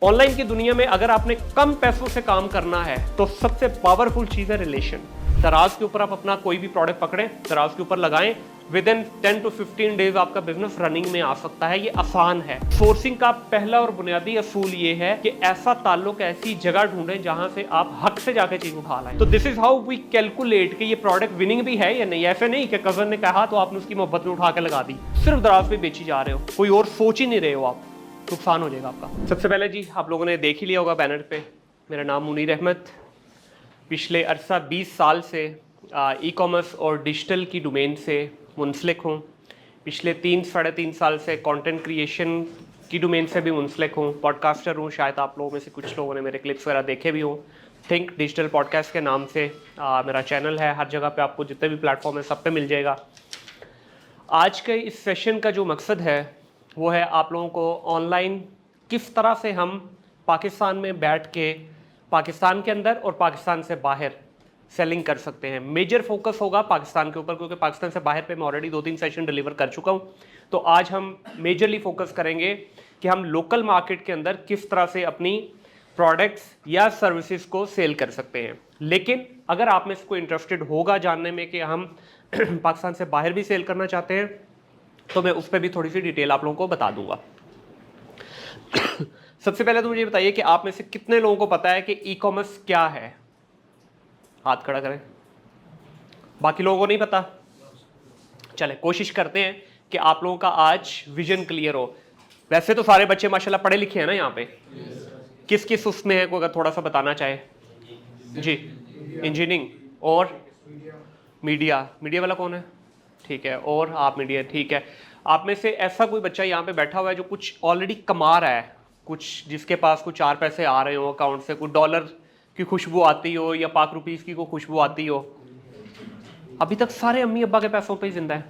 Online की दुनिया में अगर आपने कम पैसों से काम करना है तो सबसे पावरफुल चीज है रिलेशन। दराज के ऊपर आप अपना कोई भी प्रोडक्ट पकड़ें, दराज के ऊपर लगाएं, विद इन 10 to 15 डेज आपका बिजनेस रनिंग में आ सकता है। ये आसान है। सोर्सिंग का पहला और बुनियादी असूल ये है कि ऐसा ताल्लुक, ऐसी जगह ढूंढें जहां से आप हक से जाके चीज उठा लाएं। तो this is how we calculate कि ये प्रोडक्ट विनिंग भी है या नहीं। ऐसे नहीं कि कजन ने कहा तो आपने उसकी मोहब्बत में उठा के लगा दी, सिर्फ दराज पे बेची जा रहे हो, कोई और सोच ही नहीं रहे हो आप, नुकसान हो जाएगा आपका। सबसे पहले जी, आप लोगों ने देख ही लिया होगा बैनर पे, मेरा नाम मुनीर अहमद। पिछले अरसा 20 साल से ई कॉमर्स और डिजिटल की डोमेन से मुंसलिक हूँ। पिछले 3-3.5 साल से कंटेंट क्रिएशन की डोमेन से भी मुंसलिक हूँ। पॉडकास्टर हूँ, शायद आप लोगों में से कुछ लोगों ने मेरे क्लिप्स वगैरह देखे भी हों। थिंक डिजिटल पॉडकास्ट के नाम से मेरा चैनल है। हर जगह पे आपको जितने भी प्लेटफॉर्म है सब पे मिल जाएगा। आज के इस सेशन का जो मकसद है वो है आप लोगों को ऑनलाइन किस तरह से हम पाकिस्तान में बैठ के पाकिस्तान के अंदर और पाकिस्तान से बाहर सेलिंग कर सकते हैं। मेजर फोकस होगा पाकिस्तान के ऊपर, क्योंकि पाकिस्तान से बाहर पे मैं ऑलरेडी 2-3 सेशन डिलीवर कर चुका हूं। तो आज हम मेजरली फोकस करेंगे कि हम लोकल मार्केट के अंदर किस तरह से अपनी प्रोडक्ट्स या सर्विसेज को सेल कर सकते हैं। लेकिन अगर आप में से कोई इंटरेस्टेड होगा जानने में कि हम पाकिस्तान से बाहर भी सेल करना चाहते हैं, तो मैं उस पर भी थोड़ी सी डिटेल आप लोगों को बता दूंगा। सबसे पहले तो मुझे बताइए कि आप में से कितने लोगों को पता है कि ई कॉमर्स क्या है? हाथ खड़ा करें। बाकी लोगों को नहीं पता? चले, कोशिश करते हैं कि आप लोगों का आज विजन क्लियर हो। वैसे तो सारे बच्चे माशाल्लाह पढ़े लिखे हैं ना यहाँ पे? किस किस उसमें है, कोई अगर थोड़ा सा बताना चाहे जी। इंजीनियरिंग और मीडिया वाला कौन है? ठीक है, और आप मीडिया, ठीक है। आप में से ऐसा कोई बच्चा यहाँ पे बैठा हुआ है जो कुछ ऑलरेडी कमा रहा है, कुछ जिसके पास कुछ 4 पैसे आ रहे हो अकाउंट से, कुछ डॉलर की खुशबू आती हो या पाक रुपीस की कोई खुशबू आती हो? अभी तक सारे अम्मी अब्बा के पैसों पे ही जिंदा है।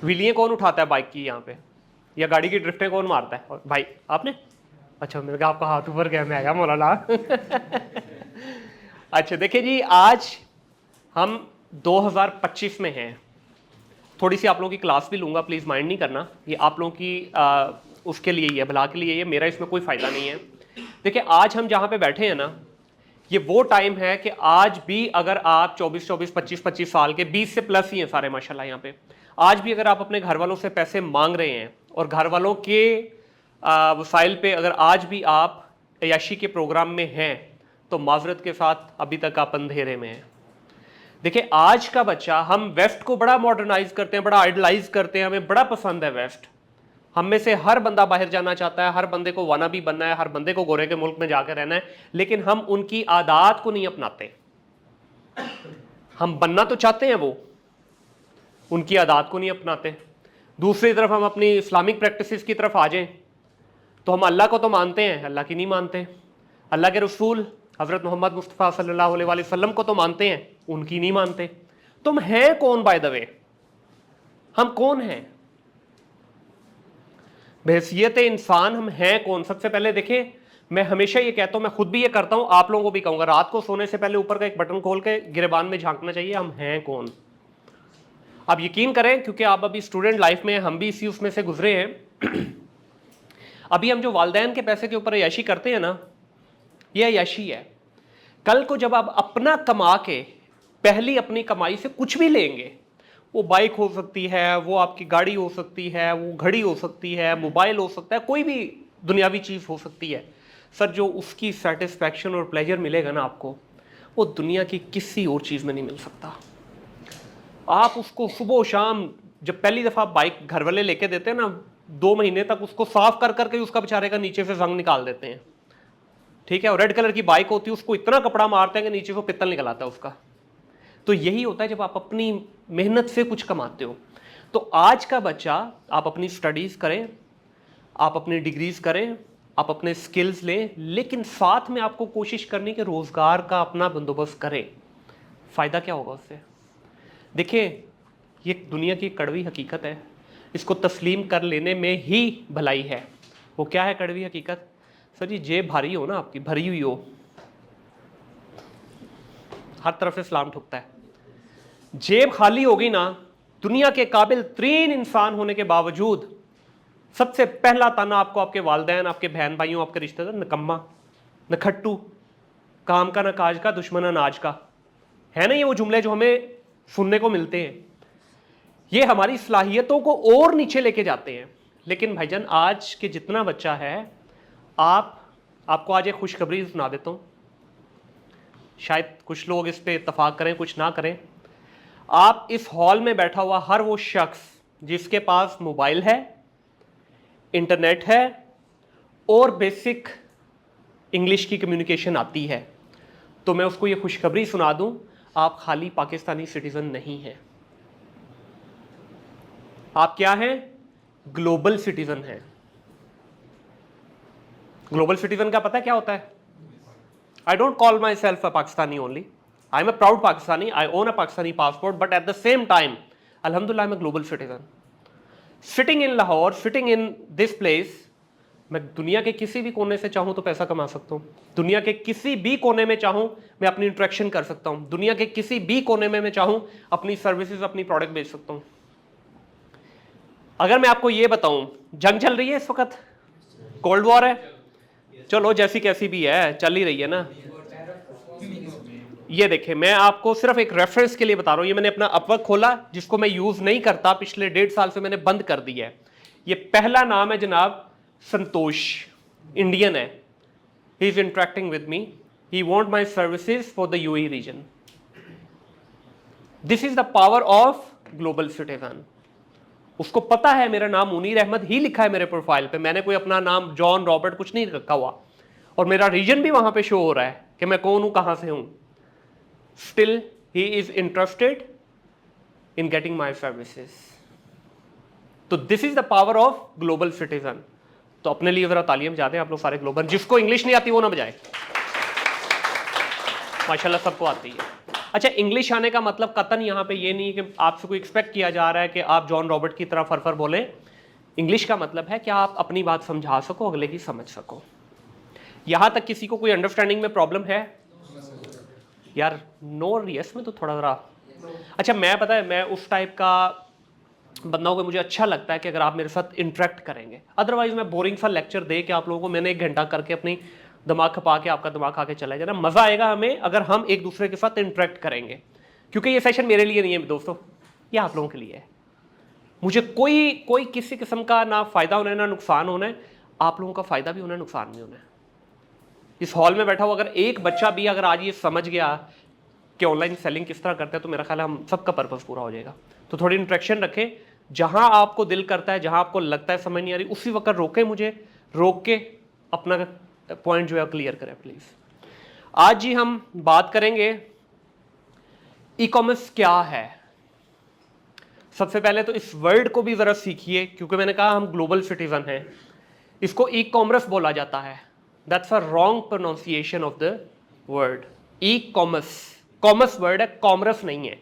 व्हीलियाँ कौन उठाता है बाइक की यहाँ पे, या गाड़ी की ड्रिफ्टें कौन मारता है? और भाई आपने, अच्छा मेरे कहा आपका हाथ ऊपर गया, मैं आया मौलाना। अच्छा देखिए जी, आज हम 2025 में हैं। थोड़ी सी आप लोगों की क्लास भी लूँगा, प्लीज़ माइंड नहीं करना। ये आप लोगों की उसके लिए ही है, भला के लिए ही है, मेरा इसमें कोई फ़ायदा नहीं है। देखिए आज हम जहाँ पे बैठे हैं ना, ये वो टाइम है कि आज भी अगर आप 24-24, 25-25 साल के, 20 से प्लस ही हैं सारे माशाल्लाह यहाँ पे, आज भी अगर आप अपने घर वालों से पैसे मांग रहे हैं और घर वालों के वसाइल पे अगर आज भी आप अय्याशी के प्रोग्राम में हैं, तो माजरत के साथ अभी तक आप अंधेरे में हैं। देखिए आज का बच्चा, हम वेस्ट को बड़ा मॉडर्नाइज करते हैं, बड़ा आइडलाइज करते हैं, हमें बड़ा पसंद है वेस्ट। हम में से हर बंदा बाहर जाना चाहता है, हर बंदे को वाना भी बनना है, हर बंदे को गोरे के मुल्क में जाकर रहना है, लेकिन हम उनकी आदत को नहीं अपनाते। हम बनना तो चाहते हैं, वो उनकी आदत को नहीं अपनाते। दूसरी तरफ हम अपनी इस्लामिक प्रैक्टिसेस की तरफ आ जाएं तो हम अल्लाह को तो मानते हैं, अल्लाह की नहीं मानते। अल्लाह के रसूल हज़रत मोहम्मद मुस्तफ़ा सल्लल्लाहु अलैहि वसल्लम को तो मानते हैं, उनकी नहीं मानते। तुम हैं कौन बाय द वे? हम कौन हैं? बहैसियत इंसान हम हैं कौन? सबसे पहले देखें, मैं हमेशा ये कहता हूं, मैं खुद भी ये करता हूं, आप लोगों को भी कहूंगा, रात को सोने से पहले ऊपर का एक बटन खोल के गिरेबान में झांकना चाहिए, हम हैं कौन। आप यकीन करें, क्योंकि आप अभी स्टूडेंट लाइफ में, हम भी इसी उसमें से गुजरे हैं। अभी हम जो वालिदैन के पैसे के ऊपर अय्याशी करते हैं ना, ये अय्याशी है। कल को जब आप अपना कमा के, पहली अपनी कमाई से कुछ भी लेंगे, वो बाइक हो सकती है, वो आपकी गाड़ी हो सकती है, वो घड़ी हो सकती है, मोबाइल हो सकता है, कोई भी दुनियावी चीज़ हो सकती है, सर जो उसकी सेटिस्फैक्शन और प्लेजर मिलेगा ना आपको, वो दुनिया की किसी और चीज़ में नहीं मिल सकता। आप उसको सुबह शाम, जब पहली दफ़ा बाइक घर वाले लेके देते हैं ना, 2 महीने तक उसको साफ कर करके उसका बेचारे का नीचे से जंग निकाल देते हैं, ठीक है। और रेड कलर की बाइक होती है, उसको इतना कपड़ा मारते हैं कि नीचे से पित्तल निकल आता है उसका। तो यही होता है जब आप अपनी मेहनत से कुछ कमाते हो। तो आज का बच्चा, आप अपनी स्टडीज़ करें, आप अपनी डिग्रीज करें, आप अपने स्किल्स लें, लेकिन साथ में आपको कोशिश करनी कि रोज़गार का अपना बंदोबस्त करें। फ़ायदा क्या होगा उससे? देखिए, ये दुनिया की कड़वी हकीकत है, इसको तस्लीम कर लेने में ही भलाई है। वो क्या है कड़वी हकीकत? सर जी, जेब भारी हो ना, आपकी भरी हुई हो, हर तरफ से सलाम ठुकता है। जेब खाली होगी ना, दुनिया के काबिल तरीन इंसान होने के बावजूद सबसे पहला ताना आपको आपके वालिदैन, आपके बहन भाइयों, आपके रिश्तेदार, निकम्मा, नखट्टू, काम का न काज का, दुश्मन अनाज का, है ना ये वो जुमले जो हमें सुनने को मिलते हैं। ये हमारी सलाहियतों को और नीचे लेके जाते हैं। लेकिन भाईजान आज के जितना बच्चा है, आपको आज एक खुशखबरी सुना देता हूँ, शायद कुछ लोग इस पे इत्तेफाक करें, कुछ ना करें। आप इस हॉल में बैठा हुआ हर वो शख्स जिसके पास मोबाइल है, इंटरनेट है और बेसिक इंग्लिश की कम्युनिकेशन आती है, तो मैं उसको ये खुशखबरी सुना दूं, आप खाली पाकिस्तानी सिटीजन नहीं हैं, आप क्या हैं? ग्लोबल सिटीजन हैं। ग्लोबल सिटीजन का पता है क्या होता है? I don't call myself a Pakistani only, I am a proud Pakistani, I own a Pakistani passport, but at the same time अल्हम्दुलिल्लाह I am a global citizen. Sitting in Lahore, sitting in this place, मैं दुनिया के किसी भी कोने से चाहूं तो पैसा कमा सकता हूं, दुनिया के किसी भी कोने में चाहूं मैं अपनी इंटरेक्शन कर सकता हूं, दुनिया के किसी भी कोने में मैं चाहूं अपनी सर्विसेज, अपनी प्रोडक्ट बेच सकता हूं। अगर मैं आपको यह बताऊं, जंग चल रही है इस वक्त, कोल्ड वॉर है, चलो जैसी कैसी भी है चल ही रही है ना। ये देखें, मैं आपको सिर्फ एक रेफरेंस के लिए बता रहा हूं, ये मैंने अपना अपवर्क खोला जिसको मैं यूज नहीं करता, पिछले 1.5 साल से मैंने बंद कर दिया है। ये पहला नाम है जनाब संतोष, इंडियन है, he is interacting with me, he want my services for the UAE region. This is the power of global citizen. उसको पता है मेरा नाम मुनीर अहमद ही लिखा है मेरे प्रोफाइल पे, मैंने कोई अपना नाम जॉन रॉबर्ट कुछ नहीं रखा हुआ, और मेरा रीजन भी वहां पे शो हो रहा है कि मैं कौन हूं, कहां से हूं। Still he is interested in getting my services. तो this is the power of global citizen. तो अपने लिए जरा तालियां बजा दें आप लोग सारे ग्लोबल। जिसको इंग्लिश नहीं आती वो ना बजाए, माशाल्लाह सबको आती है। अच्छा, इंग्लिश आने का मतलब कतन यहाँ पे ये नहीं कि आपसे कोई एक्सपेक्ट किया जा रहा है कि आप जॉन रॉबर्ट की तरह फरफर बोलें। इंग्लिश का मतलब है कि आप अपनी बात समझा सको, अगले की समझ सको। यहाँ तक किसी को कोई अंडरस्टैंडिंग में प्रॉब्लम है? यार नो यस में तो थोड़ा ज़रा अच्छा, मैं पता है मैं उस टाइप का बंदा को मुझे अच्छा लगता है कि अगर आप मेरे साथ इंटरेक्ट करेंगे, अदरवाइज मैं बोरिंग सा लेक्चर दे के आप लोगों को मैंने 1 घंटा करके अपनी दिमाग खपा के आपका दिमाग खा के चला जाना। मज़ा आएगा हमें अगर हम एक दूसरे के साथ इंटरेक्ट करेंगे, क्योंकि ये सेशन मेरे लिए नहीं है दोस्तों, ये आप लोगों के लिए है। मुझे कोई किसी किस्म का ना फ़ायदा होना है ना नुकसान होना है, आप लोगों का फ़ायदा भी होना है, नुकसान भी होना है। इस हॉल में बैठा हुआ अगर एक बच्चा भी अगर आज ये समझ गया कि ऑनलाइन सेलिंग किस तरह करते हैं, तो मेरा ख्याल है हम सबका पर्पस पूरा हो जाएगा। तो थोड़ी इंटरेक्शन रखें, जहां आपको दिल करता है, जहां आपको लगता है समझ नहीं आ रही, उसी वक्त रोकें, मुझे रोक के अपना पॉइंट जो है क्लियर करें प्लीज। आज जी हम बात करेंगे ई कॉमर्स क्या है। सबसे पहले तो इस वर्ड को भी जरा सीखिए, क्योंकि मैंने कहा हम ग्लोबल सिटीजन हैं। इसको ई कॉमर्स बोला जाता है, that's a wrong pronunciation of the word. E commerce, commerce word है, कॉमर्स नहीं है,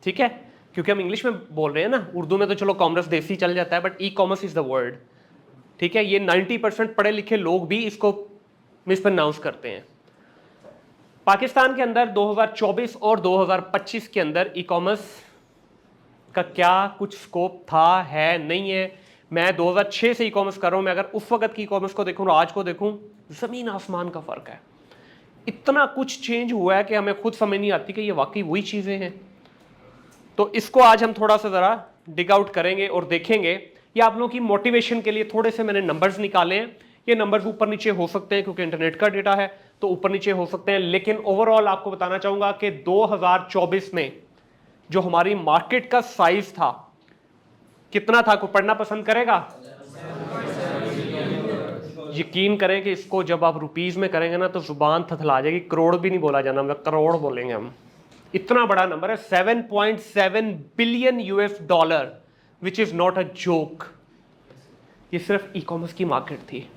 ठीक है, क्योंकि हम इंग्लिश में बोल रहे हैं ना, उर्दू में तो चलो कॉमर्स देसी चल जाता है, but e commerce is the word, ठीक है। ये 90% पढ़े लिखे लोग भी इसको मिसप्रोनाउंस करते हैं। पाकिस्तान के अंदर 2024 और 2025 के अंदर ई कॉमर्स का क्या कुछ स्कोप था, है, नहीं है। मैं 2006 से ई कॉमर्स कर रहा हूं, मैं अगर उस वक्त की ई कॉमर्स को देखूं और आज को देखूं, जमीन आसमान का फर्क है। इतना कुछ चेंज हुआ है कि हमें खुद समझ नहीं आती कि ये वाकई वही चीजें हैं। तो इसको आज हम थोड़ा सा ज़रा डिग आउट करेंगे और देखेंगे। ये आप लोगों की मोटिवेशन के लिए थोड़े से मैंने नंबर्स निकाले हैं। ये नंबर्स ऊपर नीचे हो सकते हैं क्योंकि इंटरनेट का डेटा है, तो ऊपर नीचे हो सकते हैं, लेकिन ओवरऑल आपको बताना चाहूँगा कि 2024 में जो हमारी मार्केट का साइज था कितना था, को पढ़ना पसंद करेगा? यकीन करें कि इसको जब आप रुपीज़ में करेंगे ना तो जुबान थथला जाएगी, करोड़ भी नहीं बोला जाना, करोड़ बोलेंगे हम। इतना बड़ा नंबर है, 7.7 billion US dollar, which is not a joke. ये सिर्फ ई कॉमर्स की मार्केट थी।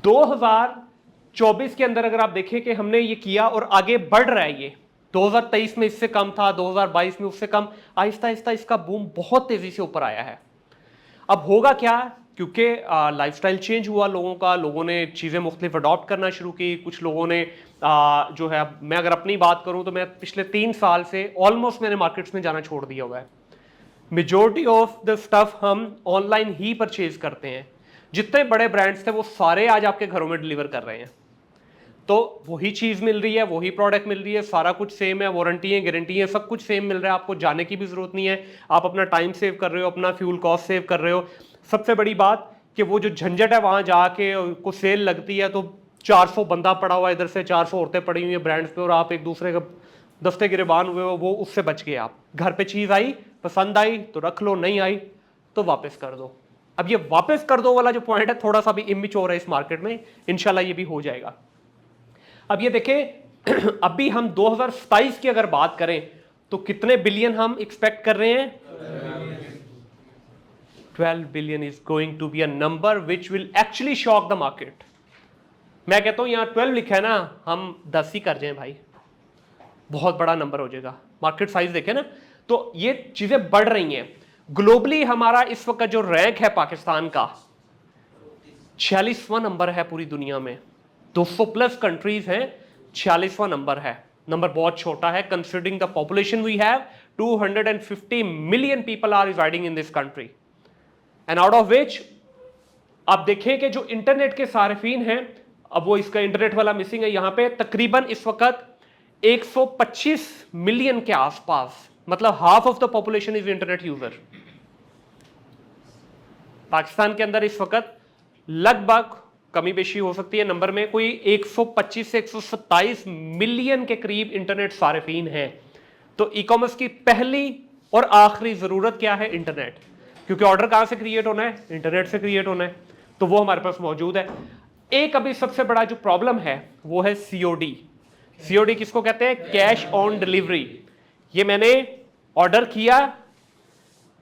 2024 के अंदर अगर आप देखें कि हमने ये किया और आगे बढ़ रहा है, ये 2023 में इससे कम था, 2022 में उससे कम, आहिस्ता आहिस्ता इसका बूम बहुत तेजी से ऊपर आया है। अब होगा क्या, क्योंकि लाइफस्टाइल चेंज हुआ लोगों का, लोगों ने चीज़ें मुख्तलिफ अडॉप्ट करना शुरू की। कुछ लोगों ने जो है, मैं अगर अपनी बात करूं तो मैं पिछले 3 साल से ऑलमोस्ट मैंने मार्केट्स में जाना छोड़ दिया हुआ है। मेजोरिटी ऑफ द स्टफ हम ऑनलाइन ही परचेज करते हैं। जितने बड़े ब्रांड्स थे वो सारे आज आपके घरों में डिलीवर कर रहे हैं। तो वही चीज मिल रही है, वही प्रोडक्ट मिल रही है, सारा कुछ सेम है, वारंटी है, गारंटी है, सब कुछ सेम मिल रहा है। आपको जाने की भी जरूरत नहीं है, आप अपना टाइम सेव कर रहे हो, अपना फ्यूल कॉस्ट सेव कर रहे हो। सबसे बड़ी बात कि वो जो झंझट है वहां जाके को सेल लगती है तो 400 बंदा पड़ा हुआ है, इधर से 400 औरतें पड़ी हुई है ब्रांड्स पे, और आप एक दूसरे का दस्ते गिरबान हुए हो, वो उससे बच गए। आप घर पे चीज आई, पसंद आई तो रख लो, नहीं आई तो वापस कर दो। अब ये वापस कर दो वाला जो पॉइंट है थोड़ा सा भी इमेच्योर है इस मार्केट में, इंशाल्लाह ये भी हो जाएगा। अब ये देखें अभी हम 2027 की अगर बात करें तो कितने बिलियन हम एक्सपेक्ट कर रहे हैं? 12 billion is going to be a number which will actually shock the market. मैं कहता हूं यहां 12 लिखा है ना, हम 10 ही कर जाएं भाई, बहुत बड़ा नंबर हो जाएगा। मार्केट साइज देखें ना, तो ये चीजें बढ़ रही हैं। ग्लोबली हमारा इस वक्त जो रैंक है पाकिस्तान का 46वां नंबर है पूरी दुनिया में। 200 प्लस कंट्रीज हैं, 46वां नंबर है। नंबर बहुत छोटा है considering the population we have. 250 million people are residing in this country and out of which आप देखें कि जो इंटरनेट के सारिफीन हैं, अब वो इसका इंटरनेट वाला मिसिंग है यहां पे, तकरीबन इस वक्त 125 मिलियन के आसपास, मतलब half of the population is internet user. Pakistan के अंदर इस वक्त लगभग कमी बेशी हो सकती है नंबर में, कोई 125 से 127 मिलियन के करीब इंटरनेट सारिफीन हैं। तो ई कॉमर्स की पहली और आखिरी जरूरत क्या है? इंटरनेट। क्योंकि ऑर्डर कहां से क्रिएट होना है? इंटरनेट से क्रिएट होना है, तो वो हमारे पास मौजूद है। एक अभी सबसे बड़ा जो प्रॉब्लम है वो है सीओडी। सीओडी किसको कहते हैं? Cash on delivery. ये मैंने ऑर्डर किया,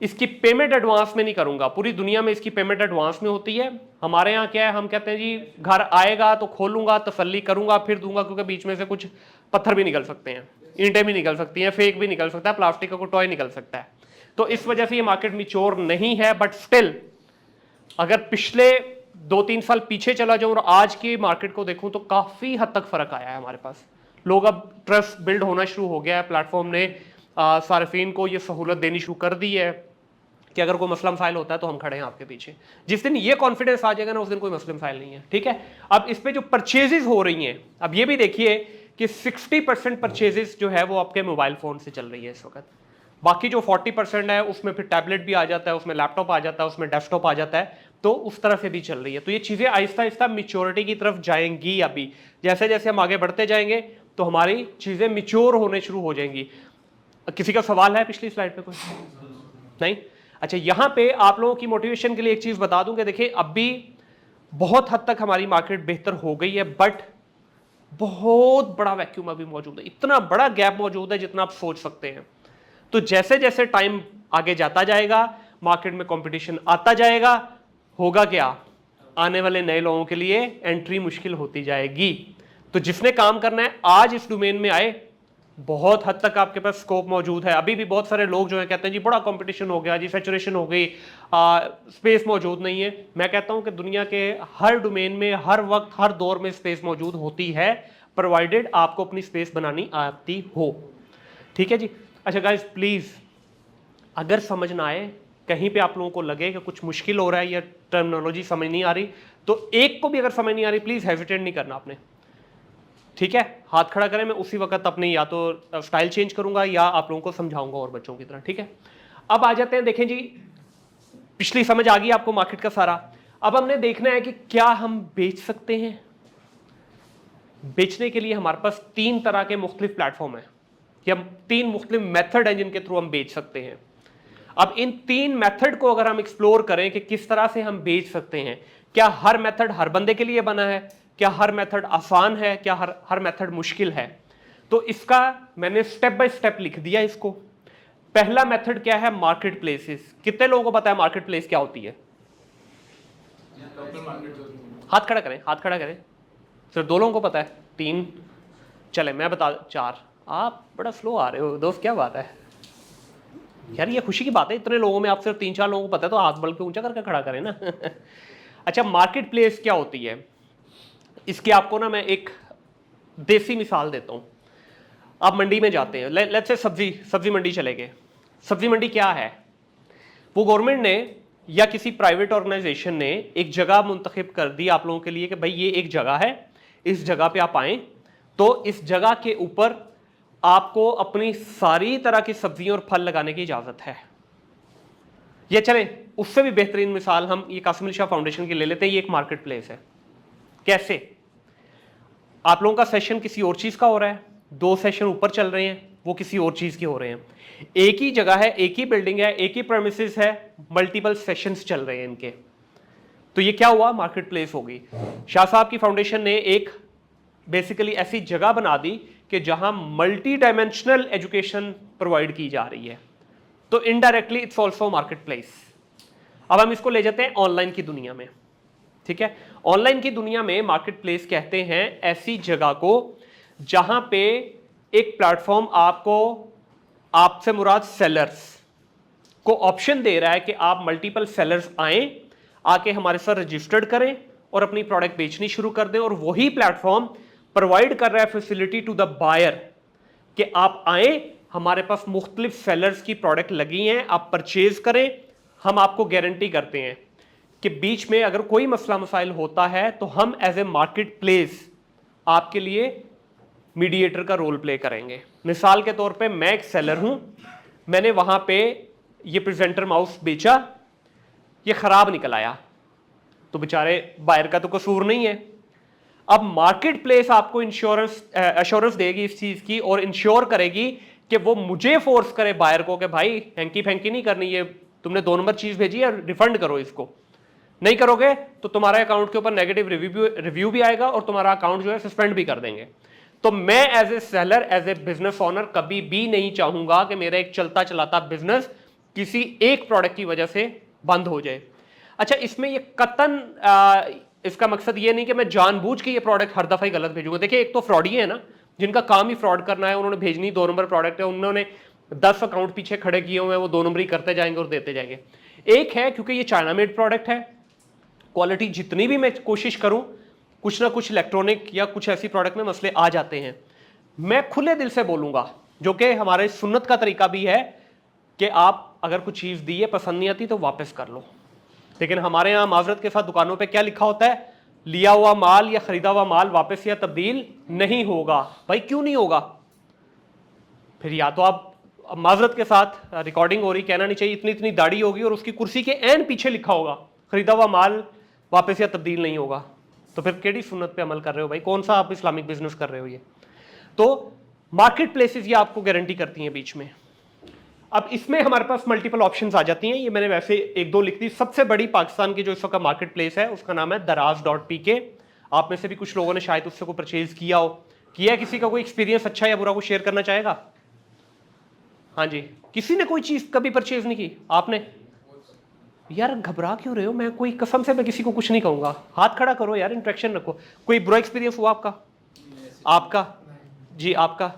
इसकी पेमेंट एडवांस में नहीं करूंगा। पूरी दुनिया में इसकी पेमेंट एडवांस में होती है। हमारे यहाँ क्या है, हम कहते हैं जी घर आएगा तो खोलूंगा, तसल्ली करूंगा, फिर दूंगा, क्योंकि बीच में से कुछ पत्थर भी निकल सकते हैं, ईंटें भी निकल सकती हैं, फेक भी निकल सकता है, प्लास्टिक का कोई टॉय निकल सकता है। तो इस वजह से ये मार्केट मैच्योर नहीं है। बट स्टिल अगर पिछले 2-3 साल पीछे चला जाऊं और आज की मार्केट को देखूं तो काफी हद तक फर्क आया है हमारे पास। लोग अब ट्रस्ट बिल्ड होना शुरू हो गया है, प्लेटफॉर्म ने सार्फिन को ये सहूलत देनी शुरू कर दी है कि अगर कोई मसला मसाइल होता है तो हम खड़े हैं आपके पीछे। जिस दिन ये कॉन्फिडेंस आ जाएगा ना, उस दिन कोई मसला मसाइल नहीं है। ठीक है, अब इस पे जो परचेजेस हो रही हैं, अब ये भी देखिए कि 60% परचेजेस जो है वो आपके मोबाइल फोन से चल रही है इस वक्त। बाकी जो 40% है उसमें फिर टैबलेट भी आ जाता है, उसमें लैपटॉप आ जाता है, उसमें डेस्कटॉप आ जाता है, तो उस तरह से भी चल रही है। तो ये चीजें आहिस्ता आहिस्ता मिच्योरिटी की तरफ जाएंगी। अभी जैसे जैसे हम आगे बढ़ते जाएंगे तो हमारी चीजें मिच्योर होने शुरू हो जाएंगी। किसी का सवाल है पिछली स्लाइड पे? कोई नहीं? अच्छा, यहां पे आप लोगों की मोटिवेशन के लिए एक चीज बता दूं कि देखिए अभी बहुत हद तक हमारी मार्केट बेहतर हो गई है, बट बहुत बड़ा वैक्यूम अभी मौजूद है। इतना बड़ा गैप मौजूद है जितना आप सोच सकते हैं। तो जैसे जैसे टाइम आगे जाता जाएगा, मार्केट में कंपटीशन आता जाएगा, होगा क्या, आने वाले नए लोगों के लिए एंट्री मुश्किल होती जाएगी। तो जिसने काम करना है आज इस डोमेन में आए, बहुत हद तक आपके पास स्कोप मौजूद है। अभी भी बहुत सारे लोग जो है कहते हैं जी बड़ा कंपटीशन हो गया जी, सैचुरेशन हो गई, स्पेस मौजूद नहीं है। मैं कहता हूं कि दुनिया के हर डोमेन में हर वक्त हर दौर में स्पेस मौजूद होती है, प्रोवाइडेड आपको अपनी स्पेस बनानी आती हो। ठीक है जी। अच्छा गाइस, प्लीज अगर समझ ना आए, कहीं पे आप लोगों को लगे कि कुछ मुश्किल हो रहा है या टर्मिनोलॉजी समझ नहीं आ रही, तो एक को भी अगर समझ नहीं आ रही प्लीज हेजिटेट नहीं करना आपने। ठीक है, हाथ खड़ा करें, मैं उसी वक्त अपनी या तो स्टाइल चेंज करूंगा या आप लोगों को समझाऊंगा और बच्चों की तरह। ठीक है, अब आ जाते हैं, देखें जी पिछली समझ आ गई आपको मार्केट का सारा। अब हमने देखना है कि क्या हम बेच सकते हैं। बेचने के लिए हमारे पास 3 तरह के मुख्तलिफ प्लेटफॉर्म है, या 3 मुख्तलिफ मेथड हैं जिनके थ्रू हम बेच सकते हैं। अब इन 3 मेथड को अगर हम एक्सप्लोर करें कि किस तरह से हम बेच सकते हैं, क्या हर मेथड हर बंदे के लिए बना है, क्या हर मेथड आसान है, क्या हर मेथड मुश्किल है, तो इसका मैंने स्टेप बाय स्टेप लिख दिया इसको। पहला मेथड क्या है? Market places. कितने लोगों को पता है मार्केट प्लेस क्या होती है? हाथ खड़ा करें, हाथ खड़ा करें। सिर्फ 2 लोगों को पता है? 3? चले मैं बता, 4। आप बड़ा स्लो आ रहे हो दोस्त, क्या बात है यार, ये खुशी की बात है, इतने लोगों में आप सिर्फ 3-4 लोगों को पता है, तो हाथ बल पे ऊंचा करके खड़ा करें ना। अच्छा, मार्केट प्लेस क्या होती है, इसकी आपको ना मैं एक देसी मिसाल देता हूं। आप मंडी में जाते हैं, लेट्स से सब्जी मंडी चले गए। सब्जी मंडी क्या है? वो गवर्नमेंट ने या किसी प्राइवेट ऑर्गेनाइजेशन ने एक जगह मुंतखब कर दी आप लोगों के लिए कि भाई ये एक जगह है, इस जगह पे आप आएँ, तो इस जगह के ऊपर आपको अपनी सारी तरह की सब्जियां और फल लगाने की इजाजत है। ये चलें, उससे भी बेहतरीन मिसाल हम ये कासिम अली शाह फाउंडेशन की ले लेते हैं। ये एक मार्केट प्लेस है। कैसे? आप लोगों का सेशन किसी और चीज का हो रहा है, 2 सेशन ऊपर चल रहे हैं, वो किसी और चीज के हो रहे हैं। एक ही जगह है, एक ही बिल्डिंग है, एक ही प्रेमिसेस है, मल्टीपल सेशंस चल रहे हैं इनके। तो ये क्या हुआ? मार्केट प्लेस होगी। शाह साहब की फाउंडेशन ने एक बेसिकली ऐसी जगह बना दी कि जहां मल्टी डायमेंशनल एजुकेशन प्रोवाइड की जा रही है, तो indirectly it's also market place. अब हम इसको ले जाते हैं ऑनलाइन की दुनिया में। ठीक है, ऑनलाइन की दुनिया में मार्केट प्लेस कहते हैं ऐसी जगह को जहां पे एक प्लेटफॉर्म आपको, आपसे मुराद सेलर्स को ऑप्शन दे रहा है कि आप मल्टीपल सेलर्स आए, आके हमारे साथ रजिस्टर्ड करें और अपनी प्रोडक्ट बेचनी शुरू कर दें। और वही प्लेटफॉर्म प्रोवाइड कर रहा है फैसिलिटी टू द बायर कि आप आए, हमारे पास मुख्तलिफ सेलर्स की प्रोडक्ट लगी हैं, आप परचेज करें। हम आपको गारंटी करते हैं कि बीच में अगर कोई मसला मसाइल होता है तो हम एज ए मार्केट प्लेस आपके लिए मीडिएटर का रोल प्ले करेंगे। मिसाल के तौर पे मैं एक सेलर हूं, मैंने वहां पे ये प्रेजेंटर माउस बेचा, ये खराब निकल आया, तो बेचारे बायर का तो कसूर नहीं है। अब मार्केट प्लेस आपको एश्योरेंस देगी इस चीज की और इंश्योर करेगी कि वो मुझे फोर्स करे बायर को कि भाई हैंकी फैंकी नहीं करनी, ये तुमने 2 नंबर चीज भेजी है, रिफंड करो इसको। नहीं करोगे तो तुम्हारे अकाउंट के ऊपर नेगेटिव रिव्यू भी आएगा और तुम्हारा अकाउंट जो है सस्पेंड भी कर देंगे। तो मैं as a seller, as a business owner कभी भी नहीं चाहूंगा कि मेरा एक चलता चलाता बिजनेस किसी एक प्रोडक्ट की वजह से बंद हो जाए। अच्छा, इसमें ये कतन इसका मकसद ये नहीं कि मैं जानबूझ के ये प्रोडक्ट हर दफा ही गलत भेजूंगा। देखिए, एक तो फ्रॉडी है ना, जिनका काम ही फ्रॉड करना है, उन्होंने भेजनी 2 नंबर प्रोडक्ट है, उन्होंने 10 अकाउंट पीछे खड़े किए हुए हैं, वो 2 नंबरी करते जाएंगे और देते जाएंगे। एक है क्योंकि ये चाइना मेड प्रोडक्ट है, क्वालिटी जितनी भी मैं कोशिश करूं, कुछ ना कुछ इलेक्ट्रॉनिक या कुछ ऐसी प्रोडक्ट में मसले आ जाते हैं। मैं खुले दिल से बोलूंगा, जो कि हमारे सुन्नत का तरीका भी है कि आप अगर कुछ चीज़ दी है, पसंद नहीं आती तो वापस कर लो। लेकिन हमारे यहाँ माजरत के साथ दुकानों पे क्या लिखा होता है? लिया हुआ माल या खरीदा हुआ माल वापस या तब्दील नहीं होगा। भाई क्यों नहीं होगा? फिर या तो आप माजरत के साथ रिकॉर्डिंग हो रही, कहना नहीं चाहिए, इतनी इतनी दाढ़ी होगी और उसकी कुर्सी के एन पीछे लिखा होगा खरीदा हुआ माल वापस या तब्दील नहीं होगा। तो फिर केड़ी सुन्नत पे अमल कर रहे हो भाई? कौन सा आप इस्लामिक बिजनेस कर रहे हो? ये तो मार्केट प्लेसेस ये आपको गारंटी करती हैं बीच में। अब इसमें हमारे पास मल्टीपल ऑप्शंस आ जाती हैं। ये मैंने वैसे 1-2 लिख दी। सबसे बड़ी पाकिस्तान की जो इस वक्त मार्केट प्लेस है उसका नाम है daraz.pk। आप में से भी कुछ लोगों ने शायद उससे को परचेज किया हो। किया किसी का कोई एक्सपीरियंस अच्छा या बुरा को शेयर करना चाहेगा? हाँ जी, किसी ने कोई चीज कभी परचेज नहीं की? आपने? यार घबरा क्यों रहे हो? मैं कोई कसम से मैं किसी को कुछ नहीं कहूंगा। हाथ खड़ा करो यार, इंट्रैक्शन रखो। कोई बुरा एक्सपीरियंस हुआ आपका? आपका जी, आपका?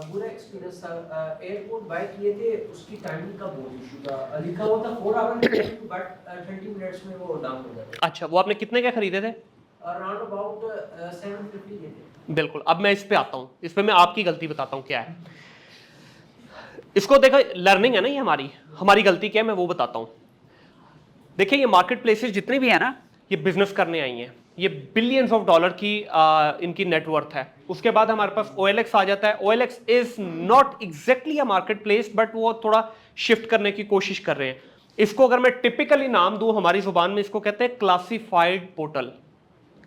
बुरा एक्सपीरियंस था। एयरपोर्ट बाय किए थे, उसकी टाइमिंग का बहुत इशू था। लिखा हुआ था 4 आवर बट 20 मिनट्स में वो डाउन हो जाता। अच्छा, वो आपने कितने के खरीदे थे? अराउंड अबाउट 750 के थे। बिल्कुल। अब मैं इस पे आता हूँ, इस पे मैं आपकी गलती बताता हूँ क्या है। इसको देखो, लर्निंग है ना, ये हमारी गलती क्या है मैं वो बताता हूँ। देखिए, ये मार्केट प्लेसेस जितनी भी है ना, ये बिजनेस करने आई हैं। ये बिलियंस ऑफ डॉलर की इनकी नेटवर्थ है। उसके बाद हमारे पास OLX आ जाता है। OLX is not exactly a market place, but वो थोड़ा शिफ्ट करने की कोशिश कर रहे हैं। इसको अगर मैं टिपिकली नाम दूं हमारी जुबान में, इसको कहते हैं क्लासिफाइड पोर्टल।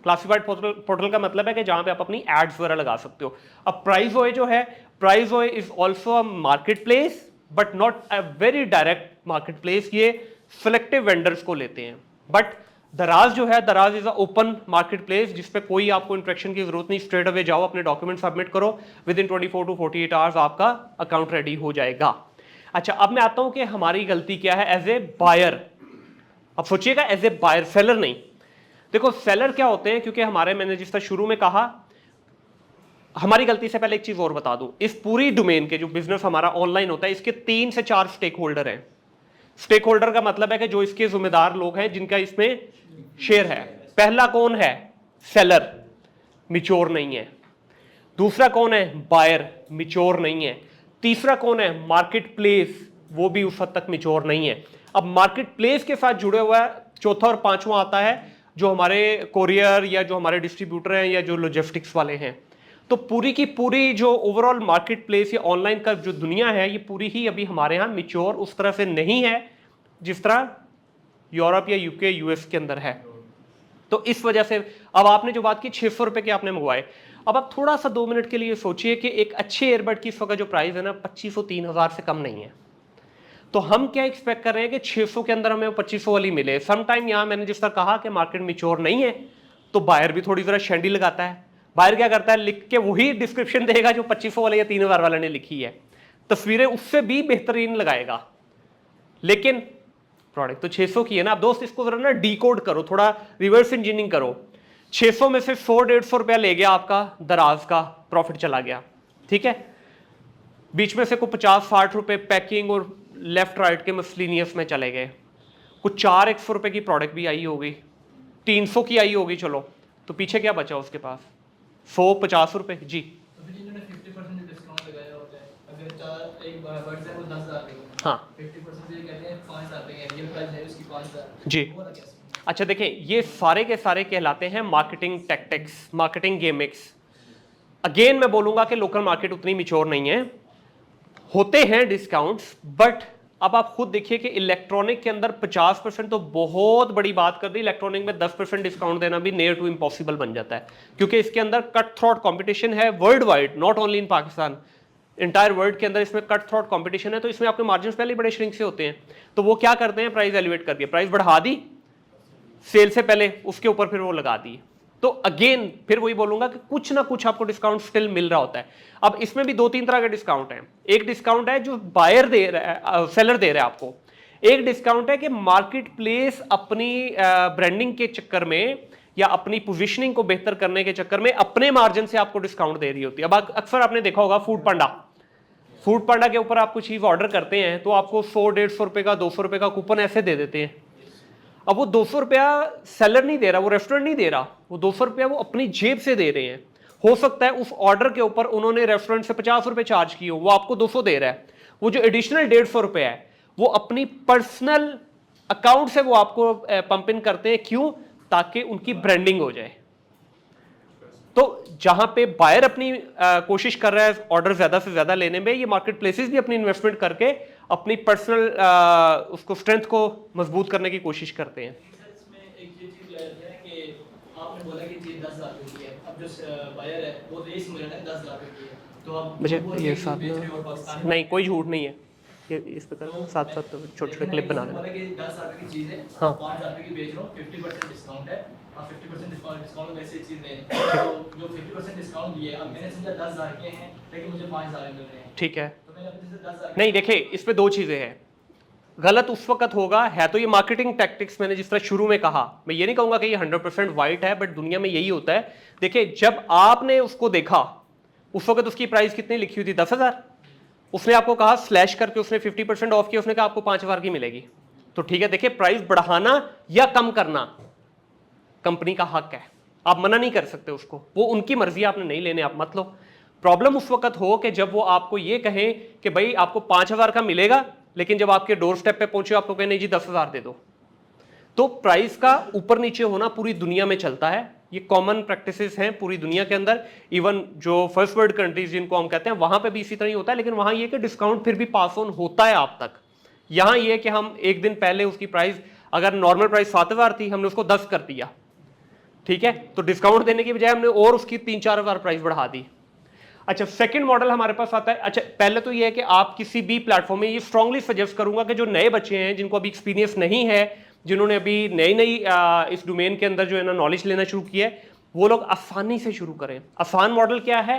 क्लासिफाइड पोर्टल का मतलब है कि जहां पे आप अपनी एड्स वगैरह लगा सकते हो। अब प्राइजोए जो है, PriceOye is also a market place but not a very direct market place. ये सिलेक्टिव वेंडर्स को लेते हैं। बट दराज जो है, Daraz is a open market place जिसपे कोई आपको इंट्रैक्शन की जरूरत नहीं। स्ट्रेट अवे जाओ, अपने डॉक्यूमेंट सबमिट करो, विद इन 24 to 48 आवर्स आपका अकाउंट रेडी हो जाएगा। अच्छा, अब मैं आता हूं कि हमारी गलती क्या है एज ए बायर। अब सोचिएगा, एज ए बायर, सेलर नहीं। देखो, सेलर क्या होते हैं, क्योंकि मैंने जिस तरह शुरू में कहा, हमारी गलती से पहले एक चीज और बता दूं। इस पूरी डोमेन के जो बिजनेस हमारा ऑनलाइन होता है, इसके 3 से 4 स्टेक होल्डर हैं। स्टेक होल्डर का मतलब है कि जो इसके जिम्मेदार लोग हैं, जिनका इसमें शेयर है। पहला कौन है? सेलर, मिच्योर नहीं है। दूसरा कौन है? बायर, मिच्योर नहीं है। तीसरा कौन है? मार्केट प्लेस, वो भी उस हद तक मिच्योर नहीं है। अब मार्केट प्लेस के साथ जुड़े हुआ है चौथा और पांचवा आता है जो हमारे कोरियर या जो हमारे डिस्ट्रीब्यूटर हैं या जो लॉजिस्टिक्स वाले हैं। तो पूरी की पूरी जो ओवरऑल मार्केट प्लेस या ऑनलाइन का जो दुनिया है ये पूरी ही अभी हमारे यहाँ मिच्योर उस तरह से नहीं है जिस तरह यूरोप या यूके यूएस के अंदर है। तो इस वजह से अब आपने जो बात की 600 रुपए के आपने मंगवाए, अब आप थोड़ा सा 2 मिनट के लिए सोचिए कि एक अच्छे ईयरबड की इस वक्त जो प्राइस है ना 2500-3000 से कम नहीं है। तो हम क्या एक्सपेक्ट कर रहे हैं कि 600 के अंदर हमें 2500 वाली मिले। सम टाइम यहाँ मैंने जिस तरह कहा कि मार्केट मिच्योर नहीं है तो बायर भी थोड़ी जरा शैंडी लगाता है। बायर क्या करता है, लिख के वही डिस्क्रिप्शन देगा जो 2500 वाले या 3000 वाले ने लिखी है, तस्वीरें उससे भी बेहतरीन लगाएगा, लेकिन प्रोडक्ट तो 600 की है ना। अब दोस्त इसको जरा ना डीकोड करो, थोड़ा रिवर्स इंजीनियरिंग करो। 600 में से 100-150 रुपया ले गया आपका दराज का, प्रॉफिट चला गया, ठीक है। बीच में से कोई 50-60 रुपए पैकिंग और लेफ्ट राइट के मिसलिनियस में चले गए। कुछ 400 रुपए की प्रोडक्ट भी आई होगी, 300 की आई होगी, चलो तो पीछे क्या बचा उसके पास, 150 रुपए जी। तो फिर जिन्होंने 50% डिस्काउंट लगाया होता है, अगर चार एक वर्ड है वो 10,000 देंगे, हाँ 50% ये कहते हैं 5,000 देंगे, ये प्राइस है उसकी 5,000 जी। वो वाला कैसे? अच्छा देखें, ये सारे के सारे कहलाते हैं मार्केटिंग टैक्टिक्स, मार्केटिंग गेमिक्स। अगेन मैं बोलूंगा कि लोकल मार्केट उतनी मिच्योर नहीं है, होते हैं डिस्काउंट्स, बट अब आप खुद देखिए कि इलेक्ट्रॉनिक के अंदर 50% तो बहुत बड़ी बात कर दी, इलेक्ट्रॉनिक में 10% डिस्काउंट देना भी नियर टू इम्पॉसिबल बन जाता है, क्योंकि इसके अंदर कट थ्रोट कंपटीशन है world wide, not only in Pakistan, entire world के अंदर इसमें कट थ्रोट कंपटीशन है। तो इसमें आपके मार्जिन पहले ही बड़े श्रिंक से होते हैं, तो वो क्या करते हैं, प्राइस एलिवेट करके प्राइस बढ़ा दी सेल से पहले, उसके ऊपर फिर वो लगा दी। तो अगेन फिर वही बोलूंगा कि कुछ ना कुछ आपको डिस्काउंट स्टिल मिल रहा होता है। अब इसमें भी 2-3 तरह के डिस्काउंट हैं। एक डिस्काउंट है जो बायर दे रहा है, सेलर दे रहा है आपको। एक डिस्काउंट है कि मार्केट प्लेस अपनी ब्रांडिंग के चक्कर में या अपनी पोजीशनिंग को बेहतर करने के चक्कर में अपने मार्जिन से आपको डिस्काउंट दे रही होती है। अब अक्सर आपने देखा होगा फूड पांडा के ऊपर आप कुछ चीज ऑर्डर करते हैं तो आपको 100-150 रुपए का 200 रुपए का कूपन ऐसे दे देते हैं। अब वो 200 रुपया सेलर नहीं दे रहा, वो रेस्टोरेंट नहीं दे रहा, वो 200 रुपया वो अपनी जेब से दे रहे हैं। हो सकता है उस ऑर्डर के ऊपर उन्होंने रेस्टोरेंट से 50 रुपए चार्ज किए हो, वो आपको 200 दे रहा है। वो जो एडिशनल 150 रुपए है वो अपनी पर्सनल अकाउंट से वो आपको पंप इन करते हैं। क्यों? ताकि उनकी ब्रांडिंग हो जाए। तो जहां पे बायर अपनी कोशिश कर रहा है ऑर्डर ज्यादा से ज्यादा लेने में, ये मार्केट प्लेसेस भी अपनी इन्वेस्टमेंट करके अपनी पर्सनल उसको स्ट्रेंथ को मजबूत करने की कोशिश करते हैं। इसमें एक ये चीज याद है कि आपने बोला कि चीज 10,000 रुपए की है, अब जो बायर है वो तो ये समझ रहा है 10,000 रुपए की है, तो अब मुझे वो ये चीज साथ बेच में रहे हो पाकिस्तान नहीं, कोई झूठ नहीं है, ये इस पे कर साथ साथ छोटे छोटे क्लिप बना देना। बोला कि 10,000 रुपए की चीज है, हाँ। 5,000 रुपए की बेच रहा हूँ, 50% डिस्काउंट है, आप 50% डिस्काउंट में वैसे चीज लें, तो जो 50% डिस्काउंट दिए, अब मैंने समझा 10,000 के हैं लेकिन मुझे 5,000 मिल रहे हैं, ठीक है, तो मैंने अपने से 10,000 नहीं देखिए इस पे 2 चीजें हैं। गलत उस वक्त होगा है तो ये मार्केटिंग टैक्टिक्स, मैंने जिस तरह शुरू में कहा, मैं ये नहीं कहूंगा कि ये 100% वाइट है, बट दुनिया में यही होता है। देखिए जब आपने उसको देखा उस वक्त उसकी प्राइस कितनी लिखी हुई थी, 10,000। उसने आपको कहा स्लैश करके उसने 50% ऑफ किया, उसने कहा आपको 5,000 की मिलेगी, तो ठीक है। देखिए प्राइस बढ़ाना या कम करना कंपनी का हक है, आप मना नहीं कर सकते उसको, वो उनकी मर्जी, आपने नहीं लेने आप मत लो। प्रॉब्लम उस वक्त हो कि जब वो आपको ये कहें कि भाई आपको 5,000 का मिलेगा, लेकिन जब आपके डोर स्टेप पे पहुंचे आपको कहें नहीं जी 10,000 दे दो। तो प्राइस का ऊपर नीचे होना पूरी दुनिया में चलता है, ये कॉमन प्रैक्टिसेस हैं पूरी दुनिया के अंदर। इवन जो फर्स्ट वर्ल्ड कंट्रीज जिनको हम कहते हैं वहां पे भी इसी तरह ही होता है, लेकिन वहां ये कि डिस्काउंट फिर भी पास ऑन होता है आप तक। यहां ये कि हम एक दिन पहले उसकी प्राइस, अगर नॉर्मल प्राइस 7,000 थी, हमने उसको 10 कर दिया, ठीक है, तो डिस्काउंट देने की बजाय हमने और उसकी 3-4 हज़ार प्राइस बढ़ा दी। अच्छा, सेकंड मॉडल हमारे पास आता है। अच्छा, पहले तो ये है कि आप किसी भी प्लेटफॉर्म में, ये स्ट्रांगली सजेस्ट करूंगा कि जो नए बच्चे हैं जिनको अभी एक्सपीरियंस नहीं है, जिन्होंने अभी नई इस डोमेन के अंदर जो है ना नॉलेज लेना शुरू किया है, वो लोग आसानी से शुरू करें। आसान मॉडल क्या है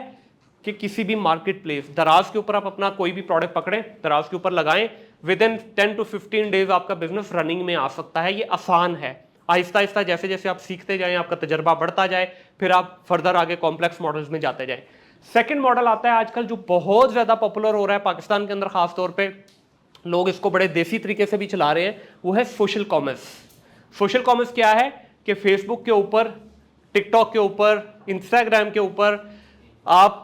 कि किसी भी मार्केट प्लेस दराज के ऊपर आप अपना कोई भी प्रोडक्ट पकड़ें, दराज के ऊपर लगाएं, विद इन 10 to 15 डेज आपका बिजनेस रनिंग में आ सकता है। ये आसान है, आहिस्ता आहिस्ता जैसे जैसे आप सीखते जाएं, आपका तजर्बा बढ़ता जाए, फिर आप फर्दर आगे कॉम्प्लेक्स मॉडल्स में जाते जाएं। सेकंड मॉडल आता है आजकल जो बहुत ज़्यादा पॉपुलर हो रहा है पाकिस्तान के अंदर, खास तौर पे लोग इसको बड़े देसी तरीके से भी चला रहे हैं, वो है सोशल कॉमर्स। सोशल कॉमर्स क्या है कि फेसबुक के ऊपर, टिकटॉक के ऊपर, इंस्टाग्राम के ऊपर आप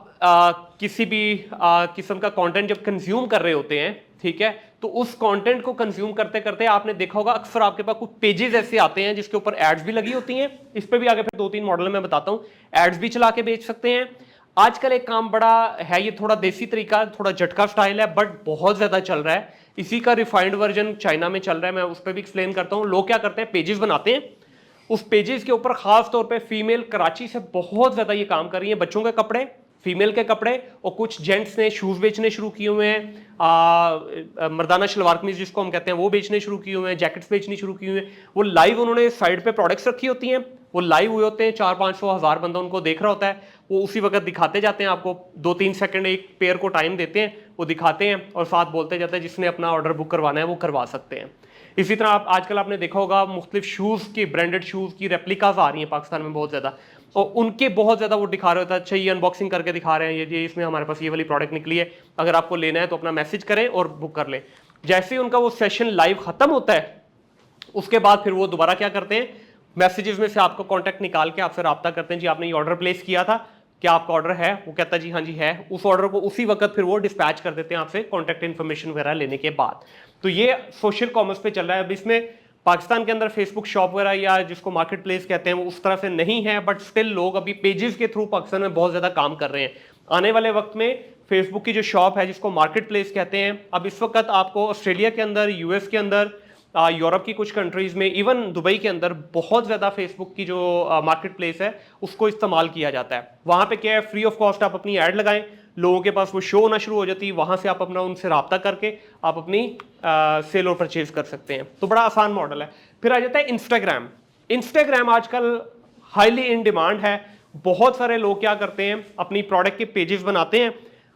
किसी भी किस्म का कंटेंट जब कंज्यूम कर रहे होते हैं, ठीक है, तो उस कंटेंट को कंज्यूम करते करते आपने देखा होगा अक्सर आपके पास कुछ पेजेस ऐसे आते हैं जिसके ऊपर एड्स भी लगी होती हैं। इस पे भी आगे फिर 2-3 मॉडल मैं बताता हूं, एड्स भी चला के बेच सकते हैं। आजकल एक काम बड़ा है, ये थोड़ा देसी तरीका, थोड़ा झटका स्टाइल है, बट बहुत ज्यादा चल रहा है। इसी का रिफाइंड वर्जन चाइना में चल रहा है, मैं उस पर भी एक्सप्लेन करता हूँ। लोग क्या करते हैं, पेजेस बनाते हैं, उस पेजेस के ऊपर खास तौर पे फीमेल कराची से बहुत ज्यादा ये काम कर रही है, बच्चों के कपड़े, फीमेल के कपड़े, और कुछ जेंट्स ने शूज बेचने शुरू किए हुए हैं, मर्दाना शलवार कमीज जिसको हम कहते हैं वो बेचने शुरू किए हुए हैं, जैकेट्स बेचनी शुरू की हुई हैं। वो लाइव उन्होंने साइड पे प्रोडक्ट्स रखी होती हैं, वो लाइव हुए होते हैं, 400-500 बंदा उनको देख रहा होता है, वो उसी वक्त दिखाते जाते हैं आपको, 2-3 सेकंड एक पेयर को टाइम देते हैं, वो दिखाते हैं और साथ बोलते जाते हैं जिसने अपना ऑर्डर बुक करवाना है वो करवा सकते हैं। इसी तरह आप आजकल आपने देखा होगा मुख्तलिफ शूज़ की, ब्रांडेड शूज़ की रेप्लिकाज आ रही हैं पाकिस्तान में बहुत ज़्यादा, और उनके बहुत ज़्यादा वो दिखा रहे होता है, अच्छा ये अनबॉक्सिंग करके दिखा रहे हैं, ये इसमें हमारे पास ये वाली प्रोडक्ट निकली है, अगर आपको लेना है तो अपना मैसेज करें और बुक कर लें। जैसे ही उनका वो सेशन लाइव ख़त्म होता है उसके बाद फिर वो दोबारा क्या करते हैं, मैसेजेस में से आपको कॉन्टैक्ट निकाल के आपसे रब्ता करते हैं, जी आपने ये ऑर्डर प्लेस किया था, क्या आपका ऑर्डर है? वो कहता है जी हाँ जी है। उस ऑर्डर को उसी वक्त फिर वो डिस्पैच कर देते हैं आपसे कॉन्टैक्ट इन्फॉर्मेशन वगैरह लेने के बाद। तो ये सोशल कॉमर्स पे चल रहा है। अब इसमें पाकिस्तान के अंदर फेसबुक शॉप वगैरह या जिसको मार्केट प्लेस कहते हैं वो उस तरह से नहीं है, बट स्टिल लोग अभी पेजेस के थ्रू पाकिस्तान में बहुत ज़्यादा काम कर रहे हैं। आने वाले वक्त में फेसबुक की जो शॉप है जिसको मार्केट प्लेस कहते हैं, अब इस वक्त आपको ऑस्ट्रेलिया के अंदर, यूएस के अंदर, यूरोप की कुछ कंट्रीज़ में, इवन दुबई के अंदर बहुत ज़्यादा फेसबुक की जो मार्केट प्लेस है उसको इस्तेमाल किया जाता है। वहाँ पे क्या है, फ्री ऑफ कॉस्ट आप अपनी ऐड लगाएं, लोगों के पास वो शो होना शुरू हो जाती है, वहाँ से आप अपना उनसे रब्ता करके आप अपनी सेल और परचेज कर सकते हैं। तो बड़ा आसान मॉडल है। फिर आ जाता है इंस्टाग्राम। इंस्टाग्राम आजकल हाईली इन डिमांड है। बहुत सारे लोग क्या करते हैं, अपनी प्रोडक्ट के पेजेस बनाते हैं,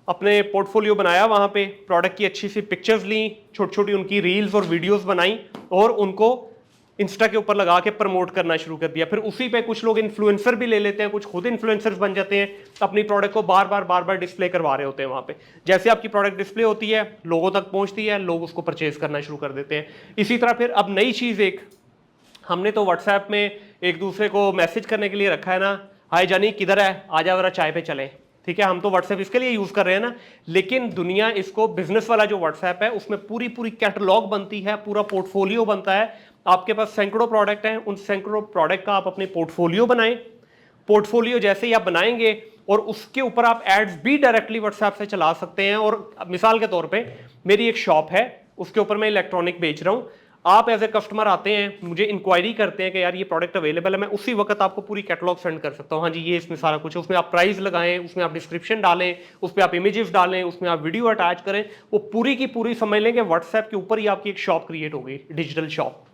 अपने पोर्टफोलियो बनाया, वहाँ पे प्रोडक्ट की अच्छी सी पिक्चर्स ली, छोटी छोटी उनकी रील्स और वीडियोस बनाई और उनको इंस्टा के ऊपर लगा के प्रमोट करना शुरू कर दिया। फिर उसी पे कुछ लोग इन्फ्लुएंसर भी ले लेते हैं, कुछ खुद इन्फ्लुएंसर्स बन जाते हैं, अपनी प्रोडक्ट को बार बार डिस्प्ले करवा रहे होते हैं वहाँ पे। जैसे आपकी प्रोडक्ट डिस्प्ले होती है, लोगों तक पहुँचती है, लोग उसको परचेज करना शुरू कर देते हैं। इसी तरह फिर अब नई चीज़ एक, हमने तो व्हाट्सएप में एक दूसरे को मैसेज करने के लिए रखा है ना, हाय जानी किधर है, आ जा जरा चाय पे चले, ठीक है, हम तो व्हाट्सएप इसके लिए यूज़ कर रहे हैं ना। लेकिन दुनिया इसको, बिजनेस वाला जो व्हाट्सएप है उसमें पूरी कैटलॉग बनती है, पूरा पोर्टफोलियो बनता है। आपके पास सैकड़ों प्रोडक्ट हैं, उन सैकड़ों प्रोडक्ट का आप अपने पोर्टफोलियो बनाएं। पोर्टफोलियो जैसे ही आप बनाएंगे और उसके ऊपर आप एड्स भी डायरेक्टली व्हाट्सएप से चला सकते हैं। और मिसाल के तौर पे मेरी एक शॉप है, उसके ऊपर मैं इलेक्ट्रॉनिक बेच रहा हूँ, आप एज ए कस्टमर आते हैं, मुझे इंक्वायरी करते हैं कि यार ये प्रोडक्ट अवेलेबल है, मैं उसी वक्त आपको पूरी कैटलॉग सेंड कर सकता हूँ, हाँ जी ये इसमें सारा कुछ है, उसमें आप प्राइस लगाएं, उसमें आप डिस्क्रिप्शन डालें, उस पर आप इमेजेस डालें, उसमें आप वीडियो अटैच करें, वो पूरी की पूरी समझ लें कि व्हाट्सएप के ऊपर ही आपकी एक शॉप क्रिएट हो गई, डिजिटल शॉप।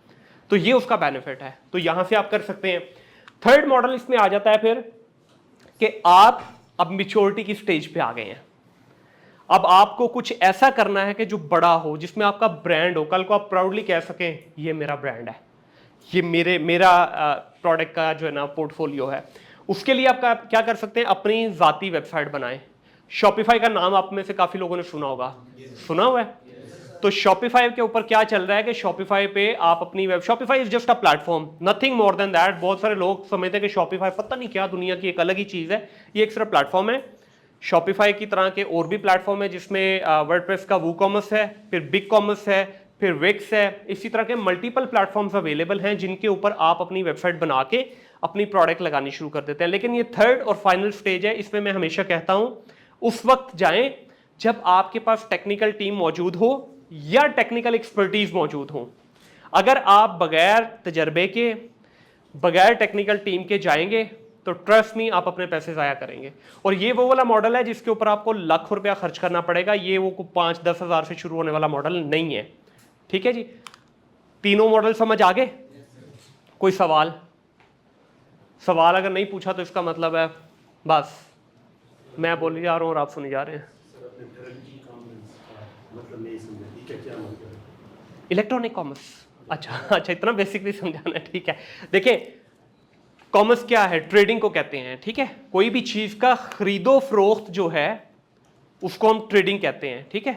तो ये उसका बेनिफिट है, तो यहाँ से आप कर सकते हैं। थर्ड मॉडल इसमें आ जाता है फिर कि आप अब मैच्योरिटी की स्टेज पे आ गए हैं। अब आपको कुछ ऐसा करना है कि जो बड़ा हो, जिसमें आपका ब्रांड हो, कल को आप प्राउडली कह सकें ये मेरा ब्रांड है, ये मेरा प्रोडक्ट का जो है ना पोर्टफोलियो है। उसके लिए आप क्या कर सकते हैं, अपनी ज़ाती वेबसाइट बनाएं। शॉपिफाई का नाम आप में से काफ़ी लोगों ने सुना होगा, सुना हुआ है। तो शॉपिफाई के ऊपर क्या चल रहा है कि शॉपिफाई पे आप अपनी Shopify is just a platform, nothing more than that. बहुत सारे लोग समझते हैं कि शॉपिफाई पता नहीं क्या दुनिया की एक अलग ही चीज़ है, ये एक सिर्फ प्लेटफॉर्म है। शॉपिफाई की तरह के और भी प्लेटफॉर्म है जिसमें वर्डप्रेस का वूकॉमर्स है, फिर बिग कॉमर्स है, फिर विक्स है। इसी तरह के मल्टीपल प्लेटफॉर्म्स अवेलेबल हैं जिनके ऊपर आप अपनी वेबसाइट बना के अपनी प्रोडक्ट लगानी शुरू कर देते हैं। लेकिन ये थर्ड और फाइनल स्टेज है, इसमें मैं हमेशा कहता हूँ उस वक्त जाएं जब आपके पास टेक्निकल टीम मौजूद हो या टेक्निकल एक्सपर्टीज मौजूद हो। अगर आप बगैर तजर्बे के, बगैर टेक्निकल टीम के जाएंगे तो ट्रस्ट मी आप अपने पैसे ज़ाया करेंगे। और ये वो वाला मॉडल है जिसके ऊपर आपको लाखों रुपया खर्च करना पड़ेगा, ये वो 5-10 हज़ार से शुरू होने वाला मॉडल नहीं है। ठीक है जी, तीनों मॉडल समझ आ गए? कोई सवाल अगर नहीं पूछा तो इसका मतलब है बस मैं बोल जा रहा हूँ और आप सुने जा रहे हैं। इलेक्ट्रॉनिक कॉमर्स, अच्छा इतना बेसिकली समझाना है, ठीक है। देखिए कॉमर्स क्या है, ट्रेडिंग को कहते हैं, ठीक है। कोई भी चीज का खरीदो फरोख्त जो है उसको हम ट्रेडिंग कहते हैं, ठीक है।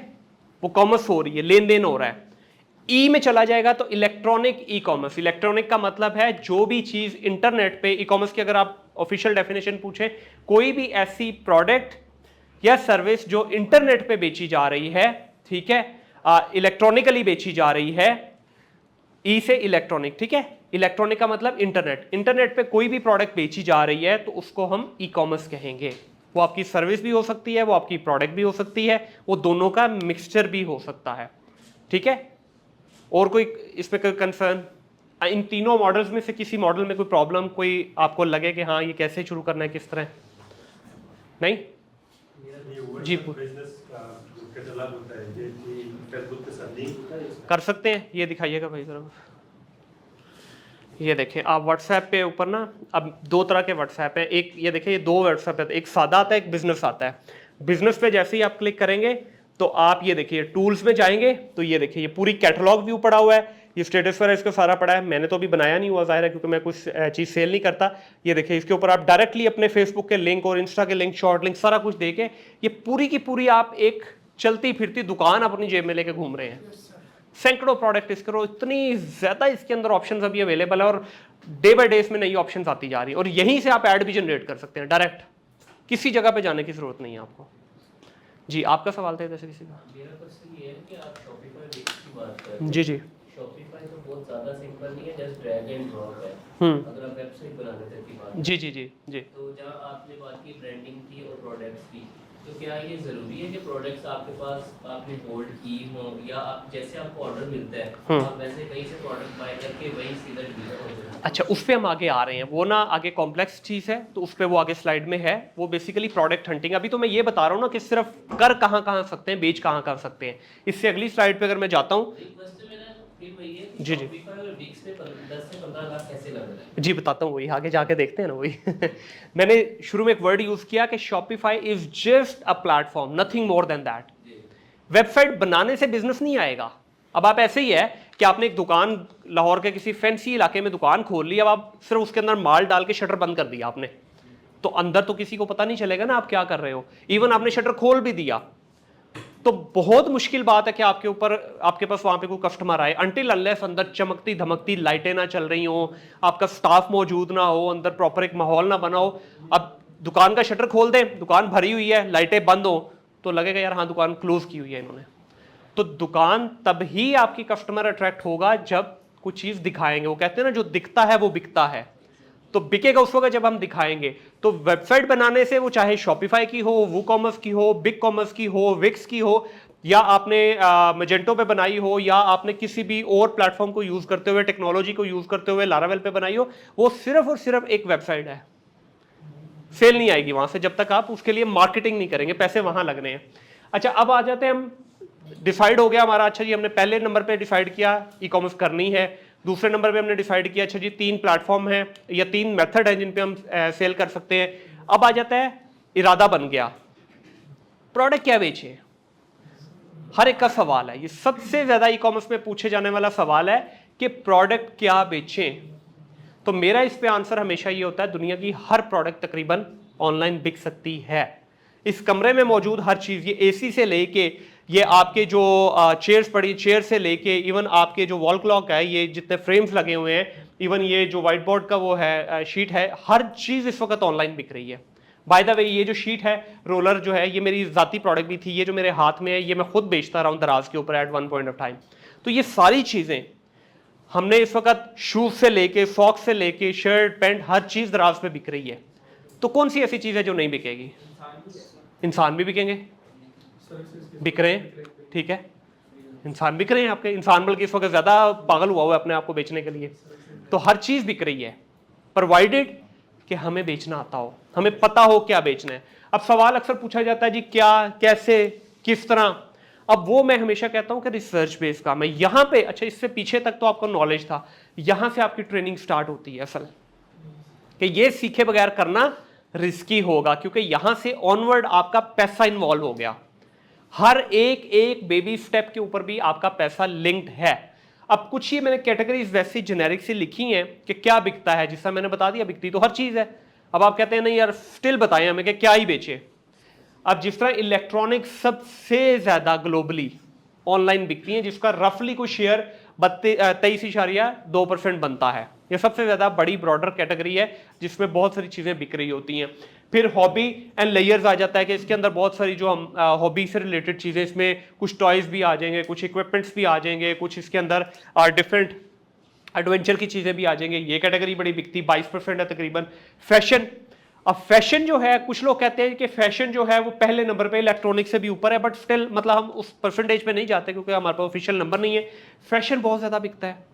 वो कॉमर्स हो रही है, लेन देन हो रहा है। ई में चला जाएगा तो इलेक्ट्रॉनिक ई कॉमर्स। इलेक्ट्रॉनिक का मतलब है जो भी चीज इंटरनेट पे, ई कॉमर्स की अगर आप ऑफिशियल डेफिनेशन पूछे, कोई भी ऐसी प्रोडक्ट या सर्विस जो इंटरनेट पे बेची जा रही है, ठीक है, इलेक्ट्रॉनिकली बेची जा रही है, ई से इलेक्ट्रॉनिक, ठीक है। इलेक्ट्रॉनिक का मतलब इंटरनेट, इंटरनेट पे कोई भी प्रोडक्ट बेची जा रही है तो उसको हम ई कॉमर्स कहेंगे। वो आपकी सर्विस भी हो सकती है, वो आपकी प्रोडक्ट भी हो सकती है, वो दोनों का मिक्सचर भी हो सकता है, ठीक है। और कोई इस पे कोई कंसर्न, इन तीनों मॉडल्स में से किसी मॉडल में कोई प्रॉब्लम, कोई आपको लगे कि हाँ ये कैसे शुरू करना है, किस तरह? नहीं जी, कर सकते हैं। ये दिखाइएगा भाई जरा, ये देखें आप व्हाट्सएप पे ऊपर ना, अब दो तरह के व्हाट्सएप हैं, एक ये देखें, ये दो व्हाट्सएप है, एक सादा आता है, एक बिजनेस आता है। बिजनेस पे जैसे ही आप क्लिक करेंगे तो आप ये देखिए टूल्स में जाएंगे तो ये देखिए ये पूरी कैटलॉग व्यू पड़ा हुआ है, ये स्टेटस पर इसका सारा पड़ा है। मैंने तो अभी बनाया नहीं हुआ जाहिर है, क्योंकि मैं कुछ चीज़ सेल नहीं करता। ये देखिए इसके ऊपर आप डायरेक्टली अपने फेसबुक के लिंक और इंस्टा के लिंक, शॉर्ट लिंक, सारा कुछ देके ये पूरी की पूरी आप एक चलती फिरती दुकान अपनी जेब में लेके घूम रहे हैं। सैकड़ों प्रोडक्ट इसके, इतनी ज़्यादा इसके अंदर ऑप्शंस अभी अवेलेबल है और डे बाय डे इसमें नई ऑप्शंस आती जा रही है। और यहीं से आप ऐड भी जनरेट कर सकते हैं डायरेक्ट, किसी जगह पे जाने की जरूरत नहीं है आपको। जी, आपका सवाल था जैसे किसी का? मेरा क्वेश्चन ये है कि आप शॉपिफाई विक्स की बात कर रहे हैं। जी जी। शॉपिफाई तो बहुत ज़्यादा सिंपल नहीं है, जस्ट ड्रैग एंड ड्रॉप है। अगर आप वेबसाइट बनाने तक की बात, जी जी जी जी, तो जहाँ आपने बात की ब्रांडिंग की और प्रोडक्ट्स की, तो क्या ये ज़रूरी है कि प्रोडक्ट्स आपके पास आपने होल्ड की हो, या आप जैसे आपको ऑर्डर मिलता है आप वैसे कहीं से प्रोडक्ट बाय करके वहीं सीधा डिलीवर हो जाए? अच्छा, उस पर हम आगे आ रहे हैं, वो ना आगे कॉम्प्लेक्स चीज़ है, तो उस पर वो आगे स्लाइड में है। वो बेसिकली प्रोडक्ट हंटिंग। अभी तो मैं ये बता रहा हूँ ना कि सिर्फ कर कहाँ सकते हैं, बेच कहाँ कर सकते हैं। इससे अगली स्लाइड पे अगर मैं जाता हूँ, जी जी जी बताता हूँ, वही आगे जाके देखते हैं ना वही मैंने शुरू में एक वर्ड यूज किया कि Shopify is just a platform, nothing more than that. Website बनाने से बिजनेस नहीं आएगा। अब आप ऐसे ही है कि आपने एक दुकान लाहौर के किसी फैंसी इलाके में दुकान खोल ली, अब आप सिर्फ उसके अंदर माल डाल के शटर बंद कर दिया आपने, तो अंदर तो किसी को पता नहीं चलेगा ना आप क्या कर रहे हो। इवन आपने शटर खोल भी दिया तो बहुत मुश्किल बात है कि आपके पास वहां पे कोई कस्टमर आए, अनटिल अनलेस अंदर चमकती धमकती लाइटें ना चल रही हो, आपका स्टाफ मौजूद ना हो, अंदर प्रॉपर एक माहौल ना बना हो। अब दुकान का शटर खोल दें, दुकान भरी हुई है, लाइटें बंद हो, तो लगेगा यार हाँ दुकान क्लोज की हुई है इन्होंने। तो दुकान तब ही आपकी कस्टमर अट्रैक्ट होगा जब कुछ चीज दिखाएंगे। वो कहते हैं ना जो दिखता है वो बिकता है, तो बिकेगा उस वक्त जब हम दिखाएंगे। तो वेबसाइट बनाने से, वो चाहे शॉपिफाई की हो, वो कॉमर्स की हो, बिग कॉमर्स की हो, विक्स की हो, या आपने मजेंटो पे बनाई हो, या आपने किसी भी और प्लेटफॉर्म को यूज करते हुए, टेक्नोलॉजी को यूज करते हुए लारावेल पे बनाई हो, वो सिर्फ और सिर्फ एक वेबसाइट है। सेल नहीं आएगी वहां से जब तक आप उसके लिए मार्केटिंग नहीं करेंगे, पैसे वहां लगने हैं। अच्छा, अब आ जाते हैं हम, डिसाइड हो गया हमारा। अच्छा जी, हमने पहले नंबर पे डिसाइड किया ई कॉमर्स करनी है। दूसरे नंबर पे हमने डिसाइड किया अच्छा जी 3 प्लेटफॉर्म है या 3 मेथड है जिन पे हम सेल कर सकते हैं। अब आ जाता है इरादा बन गया, प्रोडक्ट क्या बेचे। हर एक का सवाल है, ये सबसे ज्यादा ई कॉमर्स में पूछे जाने वाला सवाल है कि प्रोडक्ट क्या बेचें। तो मेरा इस पे आंसर हमेशा ये होता है, दुनिया की हर प्रोडक्ट तकरीबन ऑनलाइन बिक सकती है। इस कमरे में मौजूद हर चीज, ये एसी से लेके, ये आपके जो चेयर्स पड़ी, चेयर से लेके, इवन आपके जो वॉल क्लॉक है, ये जितने फ्रेम्स लगे हुए हैं, इवन ये जो व्हाइट बोर्ड का वो है शीट है, हर चीज इस वक्त ऑनलाइन बिक रही है। बाय द वे, ये जो शीट है, रोलर जो है, ये मेरी जाती प्रोडक्ट भी थी। ये जो मेरे हाथ में है, ये मैं खुद बेचता रहा हूँ दराज के ऊपर at one point of time. तो ये सारी चीजें हमने इस वक्त शूज से लेके, सॉक्स से लेके, शर्ट पैंट, हर चीज दराज पे बिक रही है। तो कौन सी ऐसी चीज है जो नहीं बिकेगी? इंसान भी बिकेंगे, बिक रहे हैं, ठीक है, इंसान बिक रहे हैं आपके। इंसान बल्कि इस वक्त ज्यादा पागल हुआ है अपने आप को बेचने के लिए। तो हर चीज बिक रही है, प्रोवाइडेड कि हमें बेचना आता हो, हमें पता हो क्या बेचना है। अब सवाल अक्सर पूछा जाता है जी क्या, कैसे, किस तरह। अब वो मैं हमेशा कहता हूं कि रिसर्च बेस्ड काम है। यहां पे, अच्छा इससे पीछे तक तो आपको नॉलेज था, यहां से आपकी ट्रेनिंग स्टार्ट होती है असल, कि ये सीखे बगैर करना रिस्की होगा, क्योंकि यहां से ऑनवर्ड आपका पैसा इन्वॉल्व हो गया। हर एक बेबी स्टेप के ऊपर भी आपका पैसा लिंक्ड है। अब कुछ ही मैंने कैटेगरीज वैसी जेनेरिक से लिखी हैं कि क्या बिकता है, जिससे मैंने बता दिया बिकती तो हर चीज है। अब आप कहते हैं नहीं यार स्टिल बताएं हमें कि क्या ही बेचे। अब जिस तरह इलेक्ट्रॉनिक सबसे ज्यादा ग्लोबली ऑनलाइन बिकती है, जिसका रफली कोई शेयर 23.2% बनता है। यह सबसे ज्यादा बड़ी ब्रॉडर कैटेगरी है जिसमें बहुत सारी चीजें बिक रही होती हैं। फिर हॉबी एंड लेयर्स आ जाता है कि इसके अंदर बहुत सारी जो हम हॉबी से रिलेटेड चीज़ें, इसमें कुछ टॉयज़ भी आ जाएंगे, कुछ इक्विपमेंट्स भी आ जाएंगे, कुछ इसके अंदर डिफरेंट एडवेंचर की चीज़ें भी आ जाएंगे। ये कैटेगरी बड़ी बिकती, 22% है तकरीबन। फैशन, अब फैशन जो है, कुछ लोग कहते हैं कि फैशन जो है वो पहले नंबर पे इलेक्ट्रॉनिक से भी ऊपर है, बट स्टिल मतलब हम उस परसेंटेज पे नहीं जाते क्योंकि हमारे पास ऑफिशियल नंबर नहीं है। फैशन बहुत ज़्यादा बिकता है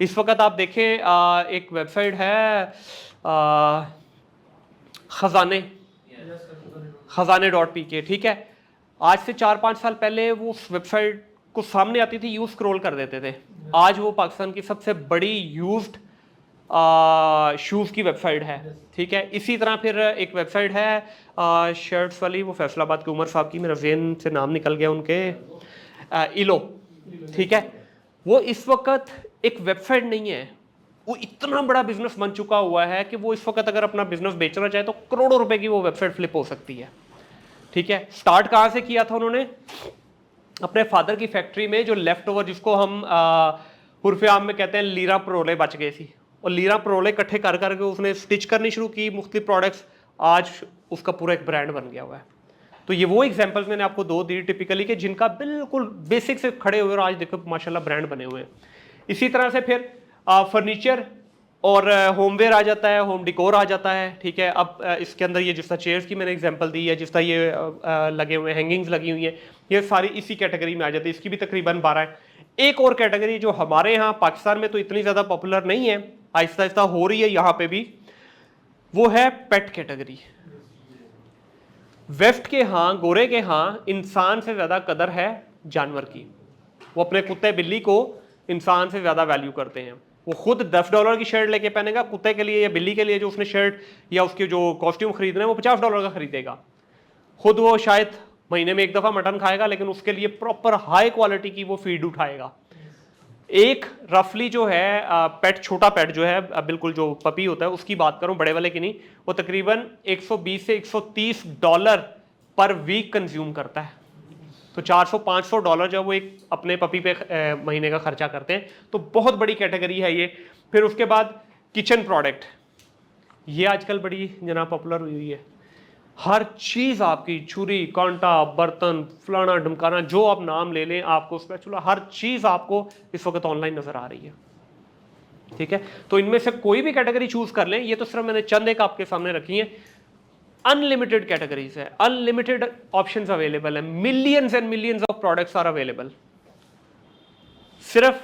इस वक्त। आप देखें एक वेबसाइट है खजाने.pk, ठीक है। आज से 4-5 साल पहले वो उस वेबसाइट को सामने आती थी, यूज स्क्रॉल कर देते थे। आज वो पाकिस्तान की सबसे बड़ी यूज्ड शूज़ की वेबसाइट है, ठीक है। इसी तरह फिर एक वेबसाइट है शर्ट्स वाली, वो फैसलाबाद के उमर साहब की, मेरा ज़हन से नाम निकल गया उनके, इलो, ठीक है। वो इस वक्त एक वेबसाइट नहीं है, वो इतना बड़ा बिजनेस बन चुका हुआ है कि वो इस वक्त अगर अपना बिजनेस बेचना चाहे तो करोड़ों रुपए की वो वेबसाइट फ्लिप हो सकती है, ठीक है। स्टार्ट कहाँ से किया था उन्होंने? अपने फादर की फैक्ट्री में जो लेफ्ट ओवर, जिसको हम उर्फ़े आम में कहते हैं लीरा परोले, बच गए थी, और लीरा परोले इकट्ठे कर करके उसने स्टिच करनी शुरू की मुख्तलिफ प्रोडक्ट्स। आज उसका पूरा एक ब्रांड बन गया हुआ है। तो ये वो एग्जांपल्स मैंने आपको 2 दी टिपिकली के जिनका बिल्कुल बेसिक से खड़े हुए और आज देखो माशाल्लाह ब्रांड बने हुए हैं। इसी तरह से फिर फर्नीचर और होमवेयर आ जाता है, होम डिकोर आ जाता है, ठीक है। अब इसके अंदर ये जिस तरह चेयर्स की मैंने एग्जांपल दी है, जिस तरह ये लगे हुए हैंगिंग्स लगी हुई हैं, ये सारी इसी कैटेगरी में आ जाती है। इसकी भी तकरीबन 12 है। एक और कैटेगरी जो हमारे यहाँ पाकिस्तान में तो इतनी ज़्यादा पॉपुलर नहीं है, आहिस्ता आहिस्ता हो रही है यहाँ पे भी, वो है पेट कैटेगरी। वेस्ट के यहाँ, गोरे के यहाँ इंसान से ज़्यादा कदर है जानवर की। वो अपने कुत्ते बिल्ली को इंसान से ज़्यादा वैल्यू करते हैं। वो खुद $10 की शर्ट लेके पहनेगा, कुत्ते के लिए या बिल्ली के लिए जो उसने शर्ट या उसके जो कॉस्ट्यूम खरीदना है वो $50 का खरीदेगा। खुद वो शायद महीने में 1 दफ़ा मटन खाएगा, लेकिन उसके लिए प्रॉपर हाई क्वालिटी की वो फीड उठाएगा। एक रफली जो है पेट, छोटा पेट जो है, बिल्कुल जो पपी होता है उसकी बात करूं, बड़े वाले की नहीं, वो तकरीबन 120 से $130 पर वीक कंज्यूम करता है। तो $400-500 जो वो एक अपने पपी पे महीने का खर्चा करते हैं। तो बहुत बड़ी कैटेगरी है ये। फिर उसके बाद किचन प्रोडक्ट, ये आजकल बड़ी जना पॉपुलर हुई है। हर चीज़ आपकी, छुरी, कांटा, बर्तन, फलाना ढमकाना, जो आप नाम ले लें, आपको स्पेचुला, हर चीज़ आपको इस वक्त ऑनलाइन नज़र आ रही है, ठीक है। तो इनमें से कोई भी कैटेगरी चूज कर लें। ये तो सिर्फ मैंने चंद एक आपके सामने रखी है। अनलिमिटेड कैटेगरीज है, अनलिमिटेड ऑप्शंस अवेलेबल है, millions and millions of products are available. सिर्फ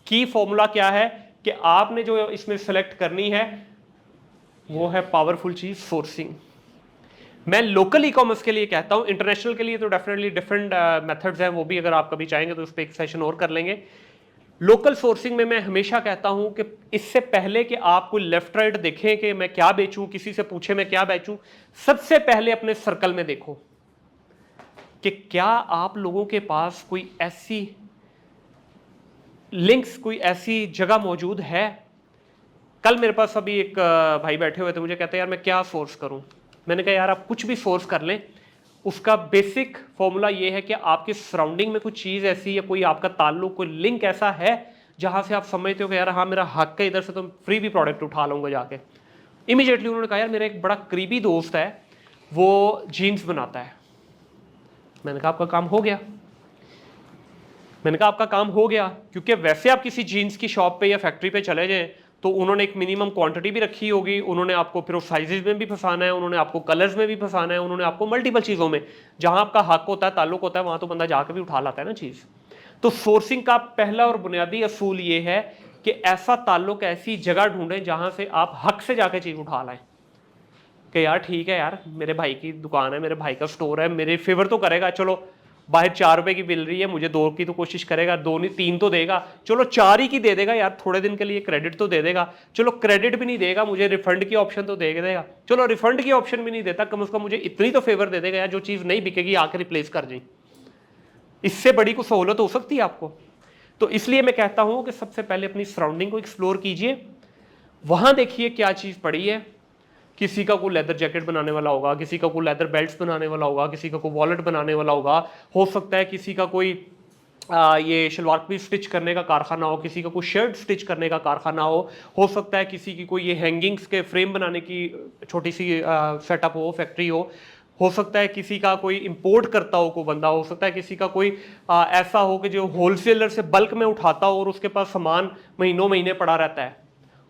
की फॉर्मूला क्या है कि आपने जो इसमें सेलेक्ट करनी है वो है पावरफुल चीज, सोर्सिंग। मैं लोकल ई कॉमर्स के लिए कहता हूं, इंटरनेशनल के लिए तो डेफिनेटली डिफरेंट मेथड्स हैं, वो भी अगर आप कभी चाहेंगे तो उस पर एक सेशन और कर लेंगे। लोकल सोर्सिंग में मैं हमेशा कहता हूं कि इससे पहले कि आप कोई लेफ्ट राइट देखें कि मैं क्या बेचूं, किसी से पूछे मैं क्या बेचूं, सबसे पहले अपने सर्कल में देखो कि क्या आप लोगों के पास कोई ऐसी लिंक्स, कोई ऐसी जगह मौजूद है। कल मेरे पास अभी एक भाई बैठे हुए थे, मुझे कहते हैं यार मैं क्या सोर्स करूं। मैंने कहा यार आप कुछ भी सोर्स कर लें, उसका बेसिक फॉर्मूला ये है कि आपके सराउंडिंग में कुछ चीज़ ऐसी या कोई आपका ताल्लुक, कोई लिंक ऐसा है जहां से आप समझते हो कि यार हाँ मेरा हक है, इधर से तो फ्री भी प्रोडक्ट उठा लूँगा जाके। इमीडिएटली उन्होंने कहा यार मेरा एक बड़ा करीबी दोस्त है, वो जीन्स बनाता है। मैंने कहा आपका काम हो गया। मैंने कहा आपका काम हो गया, क्योंकि वैसे आप किसी जीन्स की शॉप पे या फैक्ट्री पे चले जाएं तो उन्होंने एक मिनिमम क्वांटिटी भी रखी होगी, उन्होंने आपको फिर साइजेस में भी फंसाना है, उन्होंने आपको कलर्स में भी फंसाना है, उन्होंने आपको मल्टीपल चीज़ों में, जहां आपका हक होता है, ताल्लुक होता है, वहां तो बंदा जाकर भी उठा लाता है ना चीज़। तो सोर्सिंग का पहला और बुनियादी असूल ये है कि ऐसा ताल्लुक, ऐसी जगह ढूंढें जहां से आप हक से जाके चीज़ उठा लाएं कि यार ठीक है यार मेरे भाई की दुकान है, मेरे भाई का स्टोर है, मेरे फेवर तो करेगा, चलो बाहर 4 रुपए की मिल रही है, मुझे 2 की तो कोशिश करेगा, 2 नहीं 3 तो देगा, चलो 4 ही की दे देगा यार, थोड़े दिन के लिए क्रेडिट तो दे देगा, चलो क्रेडिट भी नहीं देगा मुझे रिफंड की ऑप्शन तो दे देगा, चलो रिफंड की ऑप्शन भी नहीं देता, कम से कम मुझे इतनी तो फेवर दे देगा यार, जो चीज़ नहीं बिकेगी आकर रिप्लेस कर जाए। इससे बड़ी कोई सहूलत हो सकती है आपको। तो इसलिए मैं कहता हूँ कि सबसे पहले अपनी सराउंडिंग को एक्सप्लोर कीजिए, वहाँ देखिए क्या चीज़ पड़ी है। किसी का कोई लेदर जैकेट बनाने वाला होगा, किसी का कोई लेदर बेल्ट्स बनाने वाला होगा, किसी का कोई वॉलेट बनाने वाला होगा, हो सकता है किसी का कोई ये शलवार कमीज स्टिच करने का कारखाना हो, किसी का कोई शर्ट स्टिच करने का कारखाना हो सकता है किसी की कोई ये हैंगिंग्स के फ्रेम बनाने की छोटी सी सेटअप हो, फैक्ट्री हो सकता है किसी का कोई इंपोर्ट करता हो कोई बंदा, हो सकता है किसी का कोई ऐसा हो कि जो होलसेलर से बल्क में उठाता हो और उसके पास सामान महीनों महीने पड़ा रहता है।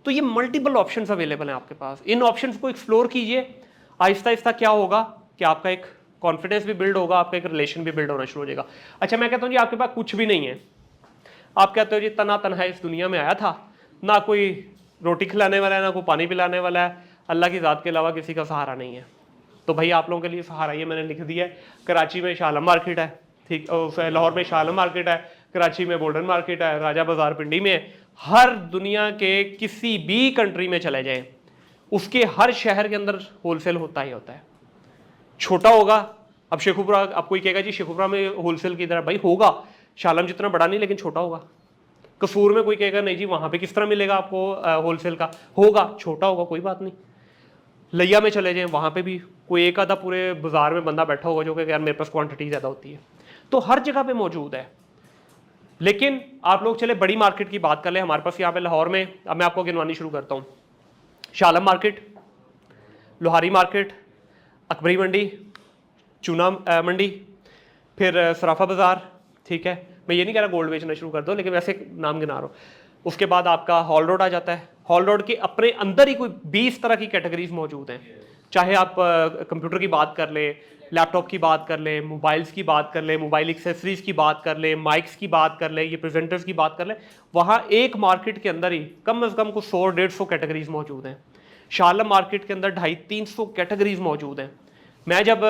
तो ये मल्टीपल ऑप्शंस अवेलेबल हैं आपके पास, इन ऑप्शंस को एक्सप्लोर कीजिए। आहिस्ता आहिस्ता क्या होगा कि आपका एक कॉन्फिडेंस भी बिल्ड होगा, आपका एक रिलेशन भी बिल्ड होना शुरू हो जाएगा। अच्छा, मैं कहता हूँ जी आपके पास कुछ भी नहीं है, आप कहते हो जी तना तनहा इस दुनिया में आया था, ना कोई रोटी खिलाने वाला है, ना कोई पानी पिलाने वाला है, अल्लाह की ज़ात के अलावा किसी का सहारा नहीं है। तो भाई आप लोगों के लिए सहारा ये मैंने लिख दिया है। कराची में शाह आलम मार्केट है, ठीक, लाहौर में शाह आलम मार्केट है, कराची में गोल्डन मार्केट है, राजा बाजार पिंडी में है। हर दुनिया के किसी भी कंट्री में चले जाएं, उसके हर शहर के अंदर होलसेल होता ही होता है। छोटा होगा, अब शेखुपुरा, अब कोई कहेगा जी शेखुपुरा में होलसेल की तरह, भाई होगा, शाह आलम जितना बड़ा नहीं लेकिन छोटा होगा। कसूर में कोई कहेगा नहीं जी वहाँ पे किस तरह मिलेगा आपको होलसेल का, होगा, छोटा होगा, कोई बात नहीं। लिया में चले जाएं, वहाँ पे भी कोई एक आधा पूरे बाजार में बंदा बैठा होगा जो कि यार मेरे पास क्वांटिटी ज़्यादा होती है। तो हर जगह पे मौजूद है। लेकिन आप लोग चले बड़ी मार्केट की बात कर ले, हमारे पास यहाँ पे लाहौर में, अब मैं आपको गिनवानी शुरू करता हूँ। शाह आलम मार्केट, लोहारी मार्केट, अकबरी मंडी, चूना मंडी, फिर सराफा बाज़ार, ठीक है, मैं ये नहीं कह रहा गोल्ड बेचना शुरू कर दो, लेकिन वैसे नाम गिना रहा हूँ। उसके बाद आपका हॉल रोड आ जाता है। हॉल रोड के अपने अंदर ही कोई 20 तरह की कैटेगरीज मौजूद हैं, चाहे आप कंप्यूटर की बात कर ले, लैपटॉप की बात कर ले, मोबाइल्स की बात कर ले, मोबाइल एक्सेसरीज की बात कर ले, माइक्स की बात कर ले, ये प्रेजेंटर्स की बात कर ले, वहाँ एक मार्केट के अंदर ही कम से कम कुछ 100-150 कैटेगरीज मौजूद हैं। शाह आलम मार्केट के अंदर 250-300 कैटेगरीज मौजूद हैं। मैं जब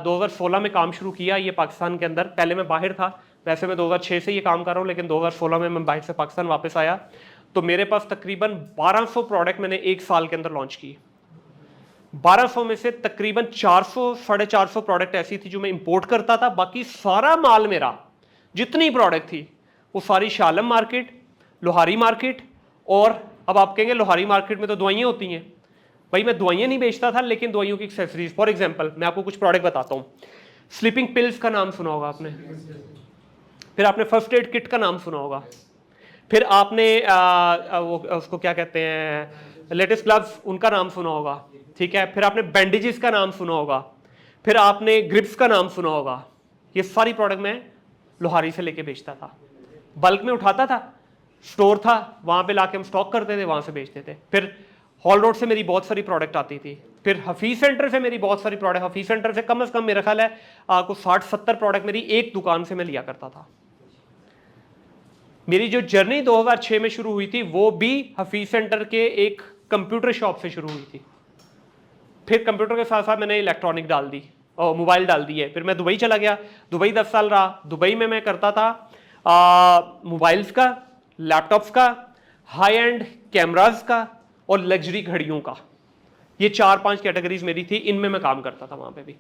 2016 में काम शुरू किया ये पाकिस्तान के अंदर, पहले मैं बाहर था, वैसे मैं 2006 से ये काम कर रहा हूँ, लेकिन 2016 में मैं बाहर से पाकिस्तान वापस आया तो मेरे पास तकरीबन 1200 प्रोडक्ट मैंने एक साल के अंदर लॉन्च की। 1200 में से तकरीबन 400-450 प्रोडक्ट ऐसी थी जो मैं इंपोर्ट करता था, बाकी सारा माल मेरा जितनी प्रोडक्ट थी वो सारी शाह आलम मार्केट, लोहारी मार्केट, और अब आप कहेंगे लोहारी मार्केट में तो दवाइयाँ होती हैं। भाई मैं दवाइयाँ नहीं बेचता था, लेकिन दवाइयों की एक्सेसरीज, फॉर एग्जाम्पल मैं आपको कुछ प्रोडक्ट बताता हूँ। स्लीपिंग पिल्स का नाम सुना होगा आपने, फिर आपने फर्स्ट एड किट का नाम सुना होगा, फिर आपने वो उसको क्या कहते हैं लेटेस्ट ग्लव्स, उनका नाम सुना होगा, ठीक है, फिर आपने बैंडेजेस का नाम सुना होगा, फिर आपने ग्रिप्स का नाम सुना होगा। ये सारी प्रोडक्ट मैं लोहारी से लेके बेचता था, बल्क में उठाता था, स्टोर था वहाँ पे लाके हम स्टॉक करते थे, वहाँ से बेचते थे। फिर हॉल रोड से मेरी बहुत सारी प्रोडक्ट आती थी, फिर हफीज सेंटर से मेरी बहुत सारी प्रोडक्ट, हफीज सेंटर से कम से कम मेरा ख्याल है कुछ 60-70 प्रोडक्ट मेरी एक दुकान से मैं लिया करता था। मेरी जो जर्नी 2006 में शुरू हुई थी वो भी हफीज सेंटर के एक कंप्यूटर शॉप से शुरू हुई थी। फिर कंप्यूटर के साथ साथ मैंने इलेक्ट्रॉनिक डाल दी और मोबाइल डाल दिए। फिर मैं दुबई चला गया, दुबई 10 साल रहा। दुबई में मैं करता था मोबाइल्स का, लैपटॉप्स का, हाई एंड कैमराज का और लग्जरी घड़ियों का। ये 4-5 कैटेगरीज मेरी थी, इनमें मैं काम करता था वहाँ पे भी।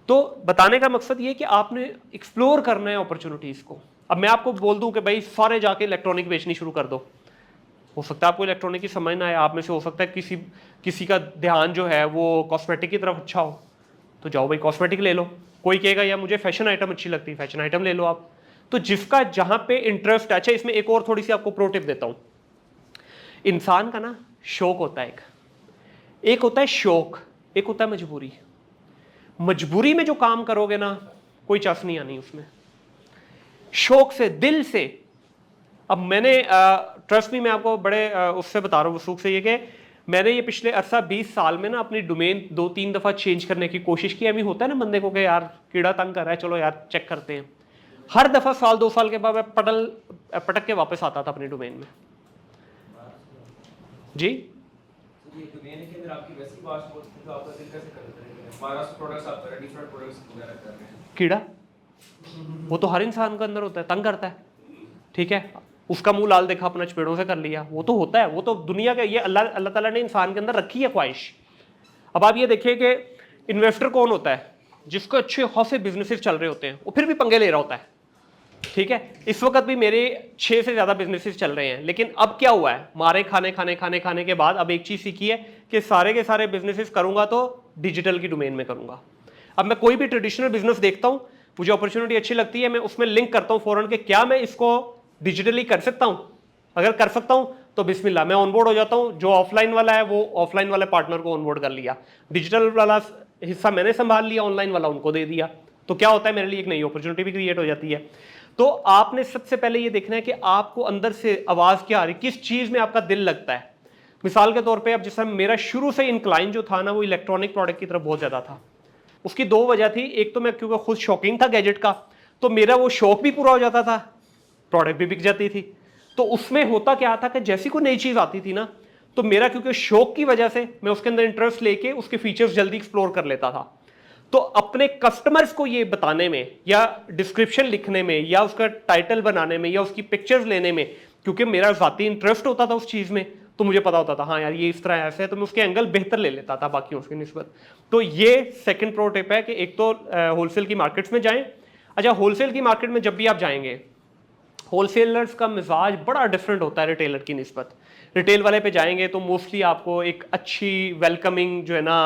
तो बताने का मकसद ये कि आपने एक्सप्लोर करना है अपॉर्चुनिटीज़ को। अब मैं आपको बोल दूं कि भाई सारे जाके इलेक्ट्रॉनिक बेचनी शुरू कर दो, हो सकता है आपको इलेक्ट्रॉनिक की समझ ना आए, आप में से हो सकता है किसी का ध्यान जो है वो कॉस्मेटिक की तरफ अच्छा हो, तो जाओ भाई कॉस्मेटिक ले लो। कोई कहेगा यार मुझे फैशन आइटम अच्छी लगती है, फैशन आइटम ले लो आप। तो जिसका जहाँ पे इंटरेस्ट है। अच्छा, इसमें एक और थोड़ी सी आपको प्रो टिप देता हूँ। इंसान का ना शौक होता है, एक होता है शौक, एक होता है मजबूरी। मजबूरी में जो काम करोगे ना कोई चस नहीं आनी उसमें, शौक से, दिल से। अब मैंने ट्रस्ट भी मैं आपको बड़े उससे बता रहा हूँ, वसूख से, ये कि मैंने ये पिछले अरसा 20 साल में ना अपनी डोमेन 2-3 दफ़ा चेंज करने की कोशिश की। अभी होता है ना बंदे को कि यार कीड़ा तंग कर रहा है, चलो यार चेक करते हैं। हर दफ़ा 1-2 साल के बाद मैं पटक के वापस आता था अपनी डोमेन में। जी डोमेन के अंदर आपकी वैसी बात होती है तो आपका दिल कैसे करता है? 1200 प्रोडक्ट्स आप कर रहे हैं, डिफरेंट प्रोडक्ट्स वगैरह कर रहे हैं। कीड़ा वो तो हर इंसान के अंदर होता है, तंग करता है, ठीक है। उसका मुंह लाल देखा अपना चपेड़ों से कर लिया, वो तो होता है, वो तो दुनिया का, ये अल्लाह ताला ने इंसान के अंदर रखी है ख्वाहिश। अब आप ये देखिए कि इन्वेस्टर कौन होता है? जिसको अच्छे खासे बिजनेसेस चल रहे होते हैं, वो फिर भी पंगे ले रहा होता है, ठीक है। इस वक्त भी मेरे 6 से ज़्यादा बिजनेसेस चल रहे हैं, लेकिन अब क्या हुआ है, मारे खाने के बाद अब एक चीज़ सीखी है कि सारे के सारे बिजनेसेस करूंगा तो डिजिटल की डोमेन में करूंगा। अब मैं कोई भी ट्रेडिशनल बिजनेस देखता हूँ मुझे अपॉर्चुनिटी अच्छी लगती है, मैं उसमें लिंक करता हूँ फौरन कि क्या मैं इसको डिजिटली कर सकता हूँ। अगर कर सकता हूँ तो बिस्मिल्लाह, मैं ऑनबोर्ड हो जाता हूँ। जो ऑफलाइन वाला है वो ऑफलाइन वाले पार्टनर को ऑनबोर्ड कर लिया, डिजिटल वाला हिस्सा मैंने संभाल लिया, ऑनलाइन वाला उनको दे दिया। तो क्या होता है, मेरे लिए एक नई अपॉर्चुनिटी भी क्रिएट हो जाती है। तो आपने सबसे पहले ये देखना है कि आपको अंदर से आवाज़ क्या आ रही, किस चीज़ में आपका दिल लगता है। मिसाल के तौर पे अब जैसा मेरा शुरू से इंक्लाइन जो था ना, वो इलेक्ट्रॉनिक प्रोडक्ट की तरफ बहुत ज़्यादा था। उसकी दो वजह थी, एक तो मैं क्योंकि खुद शौकीन था गैजेट का, तो मेरा वो शौक भी पूरा हो जाता था, प्रोडक्ट भी बिक जाती थी। तो उसमें होता क्या था कि जैसी कोई नई चीज़ आती थी ना, तो मेरा क्योंकि शौक की वजह से मैं उसके अंदर इंटरेस्ट लेके उसके फीचर्स जल्दी एक्सप्लोर कर लेता था। तो अपने कस्टमर्स को ये बताने में या डिस्क्रिप्शन लिखने में या उसका टाइटल बनाने में या उसकी पिक्चर्स लेने में, क्योंकि मेरा ज़ाती इंटरेस्ट होता था उस चीज़ में, तो मुझे पता होता था हाँ यार ये इस तरह ऐसे है, तो मैं उसके एंगल बेहतर ले लेता था बाकी उसकी निस्बत। तो ये सेकंड प्रो टिप है कि एक तो होलसेल की मार्केट्स में जाएं। अच्छा, होलसेल की मार्केट में जब भी आप जाएंगे, होलसेलर्स का मिजाज बड़ा डिफरेंट होता है रिटेलर की निस्बत। रिटेल वाले पे जाएंगे तो मोस्टली आपको एक अच्छी वेलकमिंग जो है ना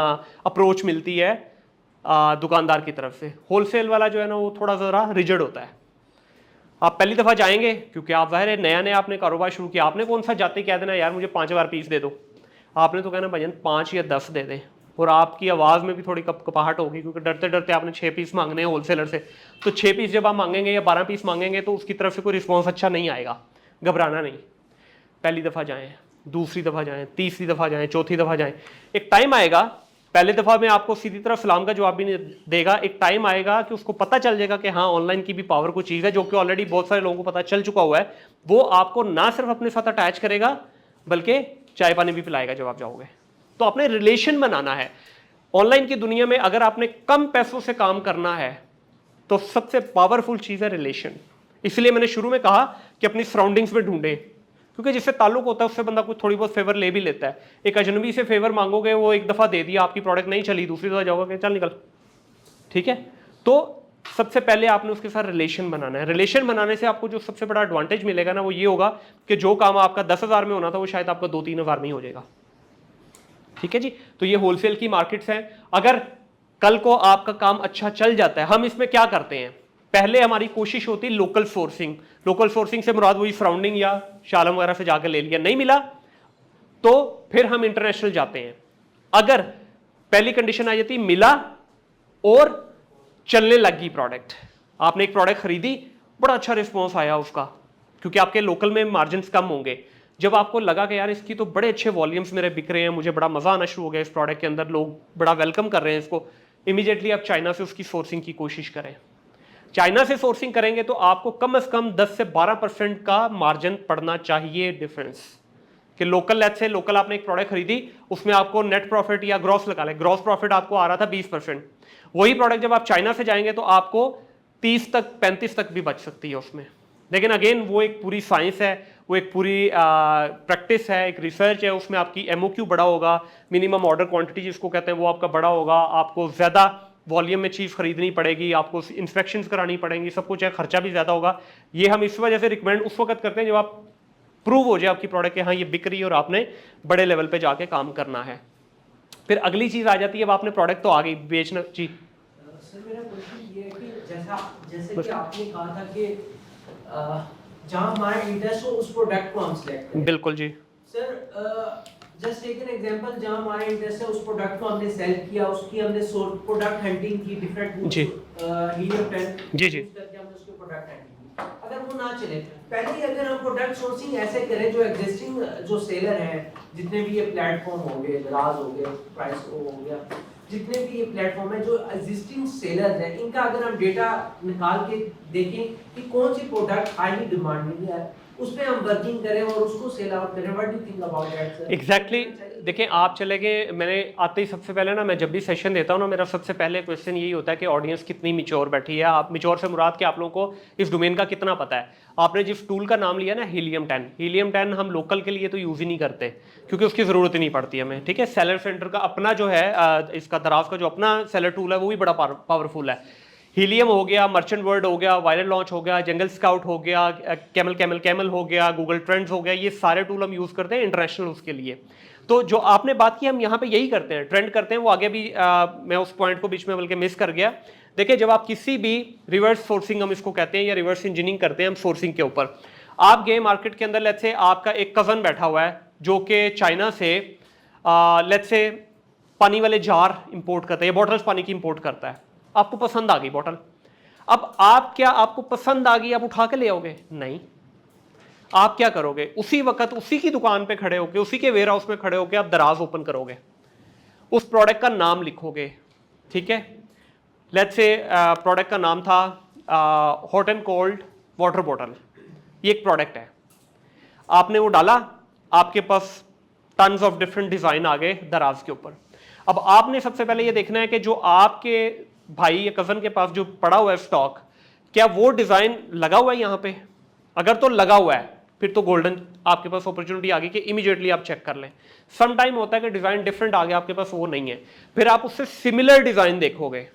अप्रोच मिलती है दुकानदार की तरफ से। होलसेल वाला जो है ना वो थोड़ा ज़रा रिजिड होता है। आप पहली दफ़ा जाएंगे क्योंकि आप ज़ाहिर है नया नया आपने कारोबार शुरू किया, आपने कौन सा जाते कह देना यार मुझे 5000 पीस दे दो, आपने तो कहना भजन 5 या 10 दे दें। और आपकी आवाज़ में भी थोड़ी कपकपाहट होगी क्योंकि डरते डरते आपने 6 पीस मांगने हैं होलसेलर से। तो 6 पीस जब आप मांगेंगे या 12 पीस मांगेंगे तो उसकी तरफ से कोई रिस्पॉन्स अच्छा नहीं आएगा। घबराना नहीं, पहली दफ़ा जाएँ, दूसरी दफ़ा जाएँ, तीसरी दफ़ा जाएँ, चौथी दफ़ा जाएँ। एक टाइम आएगा, पहले दफ़ा में आपको सीधी तरह सलाम का जवाब भी नहीं देगा। एक टाइम आएगा कि उसको पता चल जाएगा कि हाँ ऑनलाइन की भी पावर को चीज़ है, जो कि ऑलरेडी बहुत सारे लोगों को पता चल चुका हुआ है। वो आपको ना सिर्फ अपने साथ अटैच करेगा बल्कि चाय पानी भी पिलाएगा जब आप जाओगे। तो अपने रिलेशन बनाना है। ऑनलाइन की दुनिया में अगर आपने कम पैसों से काम करना है तो सबसे पावरफुल चीज़ है रिलेशन। इसलिए मैंने शुरू में कहा कि अपनी सराउंडिंग्स में ढूंढें, क्योंकि जिससे ताल्लुक होता है उससे बंदा कुछ थोड़ी बहुत फेवर ले भी लेता है। एक अजनबी से फेवर मांगोगे, वो एक दफ़ा दे दिया, आपकी प्रोडक्ट नहीं चली, दूसरी दफ़ा जाओगे चल निकल, ठीक है। तो सबसे पहले आपने उसके साथ रिलेशन बनाना है। रिलेशन बनाने से आपको जो सबसे बड़ा एडवांटेज मिलेगा ना वो ये होगा कि जो काम आपका 10,000 में होना था वो शायद आपका 2-3 हज़ार में ही हो जाएगा, ठीक है जी। तो ये होलसेल की मार्केट्स हैं। अगर कल को आपका काम अच्छा चल जाता है, हम इसमें क्या करते हैं, पहले हमारी कोशिश होती है लोकल सोर्सिंग। लोकल सोर्सिंग से मुराद वही सराउंडिंग या शालम वगैरह से जाकर ले लिया, नहीं मिला तो फिर हम इंटरनेशनल जाते हैं। अगर पहली कंडीशन आ जाती मिला और चलने लगी प्रोडक्ट, आपने एक प्रोडक्ट खरीदी, बड़ा अच्छा रिस्पॉन्स आया उसका, क्योंकि आपके लोकल में मार्जिन कम होंगे। जब आपको लगा कि यार इसकी तो बड़े अच्छे वॉल्यूम्स मेरे बिक रहे हैं, मुझे बड़ा मज़ा आना शुरू हो गया इस प्रोडक्ट के अंदर, लोग बड़ा वेलकम कर रहे हैं इसको, इमीडिएटली आप चाइना से उसकी सोर्सिंग की कोशिश करें। चाइना से सोर्सिंग करेंगे तो आपको कम से कम 10 से 12% का मार्जिन पड़ना चाहिए डिफरेंस। कि लोकल लेट से लोकल आपने एक प्रोडक्ट खरीदी, उसमें आपको नेट प्रॉफिट या ग्रॉस लगा ले, ग्रॉस प्रॉफिट आपको आ रहा था 20%। वही प्रोडक्ट जब आप चाइना से जाएंगे तो आपको 30 तक 35 तक भी बच सकती है उसमें। लेकिन अगेन वो एक पूरी साइंस है, वो एक पूरी प्रैक्टिस है, एक रिसर्च है। उसमें आपकी MOQ बड़ा होगा, मिनिमम ऑर्डर क्वांटिटी जिसको कहते हैं वो आपका बड़ा होगा, आपको ज़्यादा वॉल्यूम में चीज़ खरीदनी पड़ेगी, आपको इंस्पेक्शंस करानी पड़ेंगी, सब कुछ है, खर्चा भी ज़्यादा होगा। ये हम इस वजह से रिकमेंड उस वक्त करते हैं जब आप प्रूव हो जाए आपकी प्रोडक्ट के हाँ ये बिक रही है और आपने बड़े लेवल पे जाके काम करना है। फिर अगली चीज़ आ जाती है, अब आपने प्रोडक्ट तो आ गई बेचना। जी सर, मेरा क्वेश्चन ये है कि जैसे कि आपने कहा था कि जहाँ हमारा इंटरेस्ट हो उस प्रोडक्ट को हम सिलेक्ट करें। बिल्कुल जी sir, just take an example, जहाँ हमारा इंटरेस्ट है उस प्रोडक्ट को हमने सेल किया, उसकी हमने प्रोडक्ट हंटिंग की, डिफरेंट जी हीलियम 10 जी जी करके हमने उसकी प्रोडक्ट हंटिंग की। अगर वो ना चले, पहले ही अगर हम प्रोडक्ट सोर्सिंग ऐसे करें, जो एग्जिस्टिंग जो सेलर हैं, जितने भी ये प्लेटफॉर्म हो गए, दराज हो गए, प्राइस हो गया, जितने भी ये प्लेटफॉर्म है जो एग्जिस्टिंग सेलर्स हैं, इनका अगर हम डेटा निकाल के देखें कि कौन सी प्रोडक्ट हाईली डिमांडिंग है, उस पे हम वर्किंग करें और उसको सेल आउट करें। What do you think about that sir? Exactly. देखें आप चले गए, मैंने आते ही सबसे पहले ना, मैं जब भी सेशन देता हूँ ना, मेरा सबसे पहले क्वेश्चन यही होता है कि ऑडियंस कितनी मिच्योर बैठी है। आप मिच्योर से मुराद कि आप लोगों को इस डोमेन का कितना पता है। आपने जिस टूल का नाम लिया ना हीलियम 10, हीलियम 10 हम लोकल के लिए तो यूज़ ही नहीं करते क्योंकि उसकी ज़रूरत ही नहीं पड़ती हमें, ठीक है। सेलर सेंटर का अपना जो है इसका दराज का जो अपना सेलर टूल है वो भी बड़ा पावरफुल है। हीलियम हो गया, मर्चेंट वर्ल्ड हो गया, वायरल लॉन्च हो गया, जंगल स्काउट हो गया, कैमल हो गया, गूगल ट्रेंड्स हो गया, ये सारे टूल हम यूज़ करते हैं इंटरनेशनल उसके लिए। तो जो आपने बात की हम यहाँ पे यही करते हैं, ट्रेंड करते हैं, वो आगे भी मैं उस पॉइंट को बीच में बल्कि मिस कर गया। देखिए जब आप किसी भी रिवर्स सोर्सिंग हम इसको कहते हैं या रिवर्स इंजीनियरिंग करते हैं हम सोर्सिंग के ऊपर, आप गए मार्केट के अंदर, लेट्स से आपका एक कज़न बैठा हुआ है जो कि चाइना से लेट्स से पानी वाले जार इंपोर्ट करता है या बॉटल्स पानी की इंपोर्ट करता है, आपको पसंद आ गई बॉटल, अब आप क्या, आपको पसंद आ गई आप उठा के ले आओगे? नहीं, आप क्या करोगे, उसी वक्त उसी की दुकान पे खड़े होके, उसी के वेयर हाउस में खड़े होके आप दराज ओपन करोगे, उस प्रोडक्ट का नाम लिखोगे, ठीक है, लेट्स से प्रोडक्ट का नाम था hot and cold water bottle, ये एक प्रोडक्ट है, आपने वो डाला, आपके पास टन्स ऑफ डिफरेंट डिजाइन आ गए दराज के ऊपर। अब आपने सबसे पहले ये देखना है कि जो आपके भाई या कजन के पास जो पड़ा हुआ है स्टॉक, क्या वो डिजाइन लगा हुआ है यहाँ पे? अगर तो लगा हुआ है फिर तो गोल्डन आपके पास अपॉर्चुनिटी आ गई कि इमीडिएटली आप चेक कर लें। सम टाइम होता है कि डिजाइन डिफरेंट आ गया, आपके पास वो नहीं है, फिर आप उससे सिमिलर डिजाइन देखोगे,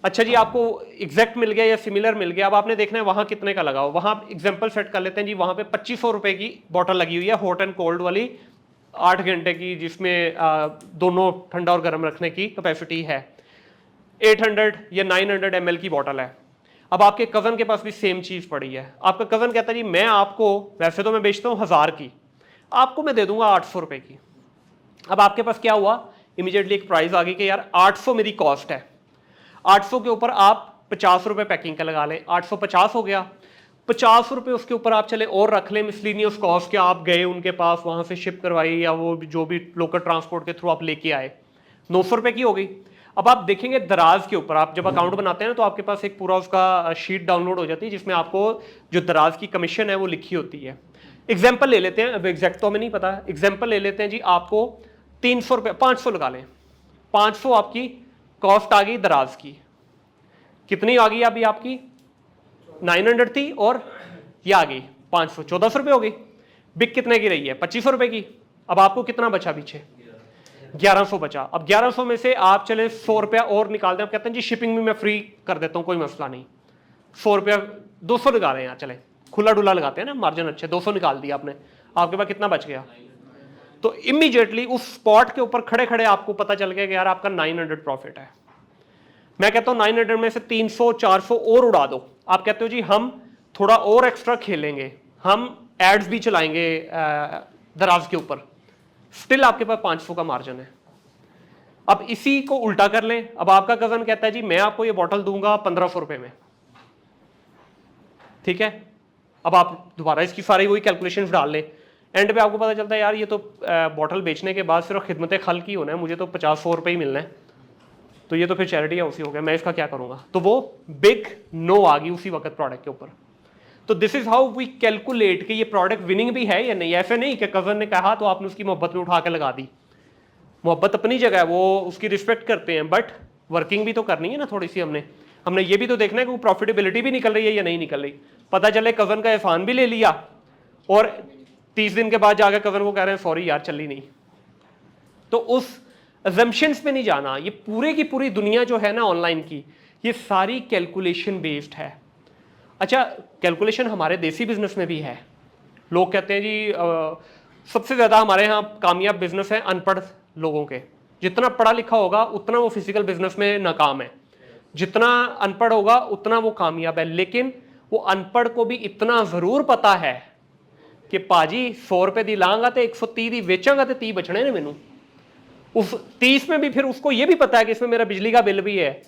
अच्छा जी आपको एग्जैक्ट मिल गया या सिमिलर मिल गया, अब आपने देखना है वहां कितने का लगा हो, वहां एग्जांपल सेट कर लेते हैं जी, वहां पे 2500 रुपए की बॉटल लगी हुई है हॉट एंड कोल्ड वाली 8 घंटे की, जिसमें दोनों ठंडा और गर्म रखने की कैपेसिटी है, 800 या 900 ml की बॉटल है। अब आपके कज़न के पास भी सेम चीज़ पड़ी है, आपका कज़न कहता है जी मैं आपको, वैसे तो मैं बेचता हूँ 1000 की, आपको मैं दे दूंगा 800 रुपए की। अब आपके पास क्या हुआ, इमीडिएटली एक प्राइस आ गई कि यार 800 मेरी कॉस्ट है, 800 के ऊपर आप 50 रुपए पैकिंग का लगा लें, 850 हो गया, 50 रुपए उसके ऊपर आप चले और रख लें मिसलिनियस कॉस्ट के, आप गए उनके पास वहां से शिप करवाई या वो जो भी लोकल ट्रांसपोर्ट के थ्रू आप लेके आए, 900 रुपए की हो गई। अब आप देखेंगे दराज के ऊपर, आप जब अकाउंट बनाते हैं ना तो आपके पास एक पूरा उसका शीट डाउनलोड हो जाती है जिसमें आपको जो दराज की कमीशन है वो लिखी होती है। एग्जाम्पल ले लेते हैं, अब एग्जैक्ट तो हमें नहीं पता, एग्जाम्पल ले लेते हैं जी, आपको 300 रुपये, 500 लगा लें, 500 आपकी कॉस्ट आ गई दराज की, कितनी आ गई अभी आपकी, 900 थी और ये आ गई 500, 1400 रुपये हो गई। बिक कितने की रही है, 2500 रुपये की। अब आपको कितना बचा पीछे, 1100 बचा। अब 1100 में से आप चले 100 रुपया और निकाल दें, आप कहते हैं जी शिपिंग भी मैं फ्री कर देता हूँ, कोई मसला नहीं, 100 रुपया 200 निकालें यहाँ, चले खुला डुला लगाते हैं ना, मार्जिन अच्छे, 200 निकाल दिया आपने, आपके पास कितना बच गया? तो इमीडिएटली उस स्पॉट के ऊपर खड़े खड़े आपको पता चल गया कि यार आपका 900 प्रॉफिट है। मैं कहता हूँ 900 में से 300 400 और उड़ा दो, आप कहते हो जी हम थोड़ा और एक्स्ट्रा खेलेंगे, हम एड्स भी चलाएंगे दराज के ऊपर, स्टिल आपके पास 500 का मार्जिन है। अब इसी को उल्टा कर लें, अब आपका कजन कहता है जी मैं आपको ये बॉटल दूंगा 1500 रुपए में, ठीक है, अब आप दोबारा इसकी सारी वही कैलकुलेशंस डाल लें, एंड पे आपको पता चलता है यार ये तो बॉटल बेचने के बाद सिर्फ खिदमत खल की होना है, मुझे तो 50-100 रुपये ही मिलना है, तो ये तो फिर चैरिटी हाउस ही हो गया, मैं इसका क्या करूंगा? तो वो बिग नो आ गई उसी वक्त प्रोडक्ट के ऊपर। तो this is how we calculate कि ये प्रोडक्ट विनिंग भी है या नहीं। ऐसे नहीं कि कजन ने कहा तो आपने उसकी मोहब्बत में उठा के लगा दी, मोहब्बत अपनी जगह है, वो उसकी रिस्पेक्ट करते हैं, बट वर्किंग भी तो करनी है ना थोड़ी सी, हमने ये भी तो देखना है कि वो प्रॉफिटेबिलिटी भी निकल रही है या नहीं निकल रही। पता चले कजन का एहसान भी ले लिया और 30 दिन के बाद जाकर कजन को कह रहे हैं सॉरी यार चली नहीं, तो उस अजम्पशंस पे नहीं जाना। ये पूरे की पूरी दुनिया जो है ना ऑनलाइन की, ये सारी कैलकुलेशन बेस्ड है। अच्छा, कैलकुलेशन हमारे देसी बिजनेस में भी है। लोग कहते हैं जी सबसे ज़्यादा हमारे यहाँ कामयाब बिजनेस है अनपढ़ लोगों के, जितना पढ़ा लिखा होगा उतना वो फिजिकल बिजनेस में नाकाम है, जितना अनपढ़ होगा उतना वो कामयाब है। लेकिन वो अनपढ़ को भी इतना ज़रूर पता है कि पाजी 100 रुपये दी लांगा तो 130 दी बेचांगा तो 30 बचने ने मैनू, उस 30 में भी फिर उसको ये भी पता है कि इसमें मेरा बिजली का बिल भी है।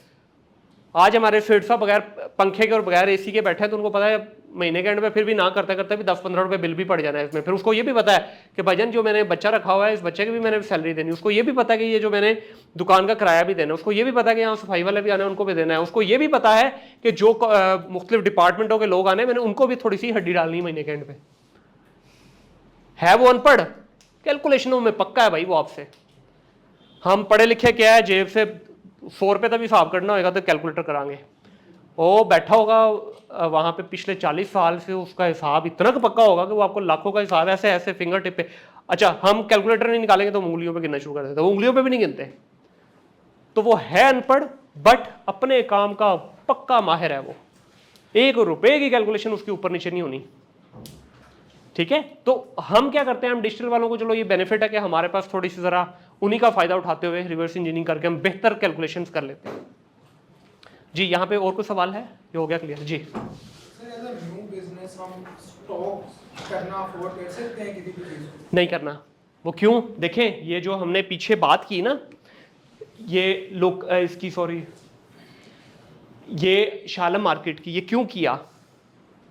आज हमारे सेठ साहब बगैर पंखे के और बगैर एसी के बैठे हैं, तो उनको पता है महीने के एंड में फिर भी ना करते करते भी 10-15 रुपये बिल भी पड़ जाना है इसमें। फिर उसको ये भी पता है कि भाईजान जो मैंने बच्चा रखा हुआ है इस बच्चे की भी मैंने सैलरी देनी, उसको ये भी पता है कि ये जो मैंने दुकान का किराया भी देना, उसको ये भी पता है कि यहाँ सफाई वाले भी आने उनको भी देना है, उसको ये भी पता है कि जो मुख्तलिफ डिपार्टमेंटों के लोग आने मैंने उनको भी थोड़ी सी हड्डी डालनी महीने के एंड पे। है वो अनपढ़? कैलकुलेशनों में पक्का है भाई वो आपसे। हम पढ़े लिखे क्या है, जेब से 100 रुपये तक भी हिसाब करना होगा तो कैलकुलेटर कराएंगे। वो बैठा होगा वहाँ पे पिछले 40 साल से, उसका हिसाब इतना पक्का होगा कि वो आपको लाखों का हिसाब ऐसे ऐसे फिंगर टिप पे। अच्छा, हम कैलकुलेटर नहीं निकालेंगे तो उंगलियों पे गिनना शुरू कर देते, वो उंगलियों पे भी नहीं गिनते। तो वो है अनपढ़ बट अपने काम का पक्का माहिर है। वो 1 रुपये की कैलकुलेशन उसके ऊपर नीचे नहीं होनी। ठीक है, तो हम क्या करते हैं, हम डिजिटल वालों को चलो ये बेनिफिट है कि हमारे पास थोड़ी सी ज़रा उन्हीं का फ़ायदा उठाते हुए रिवर्स इंजीनियरिंग करके हम बेहतर कैलकुलेशंस कर लेते हैं। जी यहाँ पे और कोई सवाल है? ये हो गया क्लियर जी। Sir as a new business हम स्टॉक करना अफोर्ड कर सकते हैं किसी भी चीज़ को? नहीं करना। वो क्यों? देखें, ये जो हमने पीछे बात की ना, ये लोग इसकी सॉरी ये शालम मार्केट की, ये क्यों किया?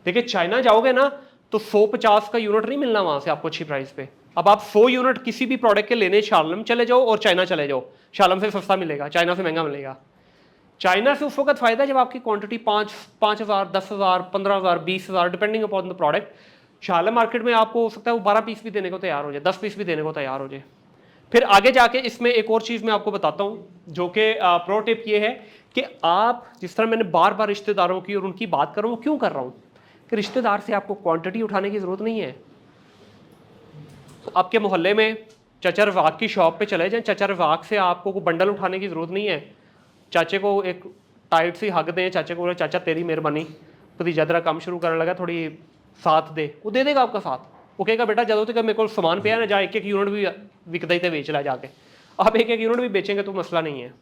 देखिए चाइना जाओगे ना तो 150 का यूनिट नहीं मिलना वहां से आपको अच्छी प्राइस पे। अब आप 100 यूनिट किसी भी प्रोडक्ट के लेने शालम चले जाओ और चाइना चले जाओ, शालम से सस्ता मिलेगा, चाइना से महंगा मिलेगा। चाइना से उस वक्त फायदा है जब आपकी quantity 5,000, 10,000, 15,000, 20,000 depending upon the product. Shah Alam market में आपको हो सकता है वो 12 पीस भी देने को तैयार हो जाए, 10 पीस भी देने को तैयार हो जाए। फिर आगे जाके इसमें एक और चीज़ मैं आपको बताता हूँ जो कि प्रो टिप ये है कि आप जिस तरह मैंने बार बार रिश्तेदारों की और उनकी बात कर रहा हूँ, क्यों कर रहा हूँ कि रिश्तेदार से आपको क्वांटिटी उठाने की ज़रूरत नहीं है। आपके मोहल्ले में चाचा रवाक की शॉप पे चले जाएं, चाचा रवाक से आपको कोई बंडल उठाने की ज़रूरत नहीं है। चाचे को एक टाइट सी हक दें, चाचे को बोले चाचा तेरी मेहरबानी, भतीजा तेरा काम शुरू करने लगा, थोड़ी साथ दे, वो दे देगा आपका साथ। वो कहेगा बेटा ਜਦੋਂ तक मेरे को सामान पे है ना, जा एक यूनिट भी विकता ही बेच ला जाके। आप एक यूनिट भी बेचेंगे तो मसला नहीं है।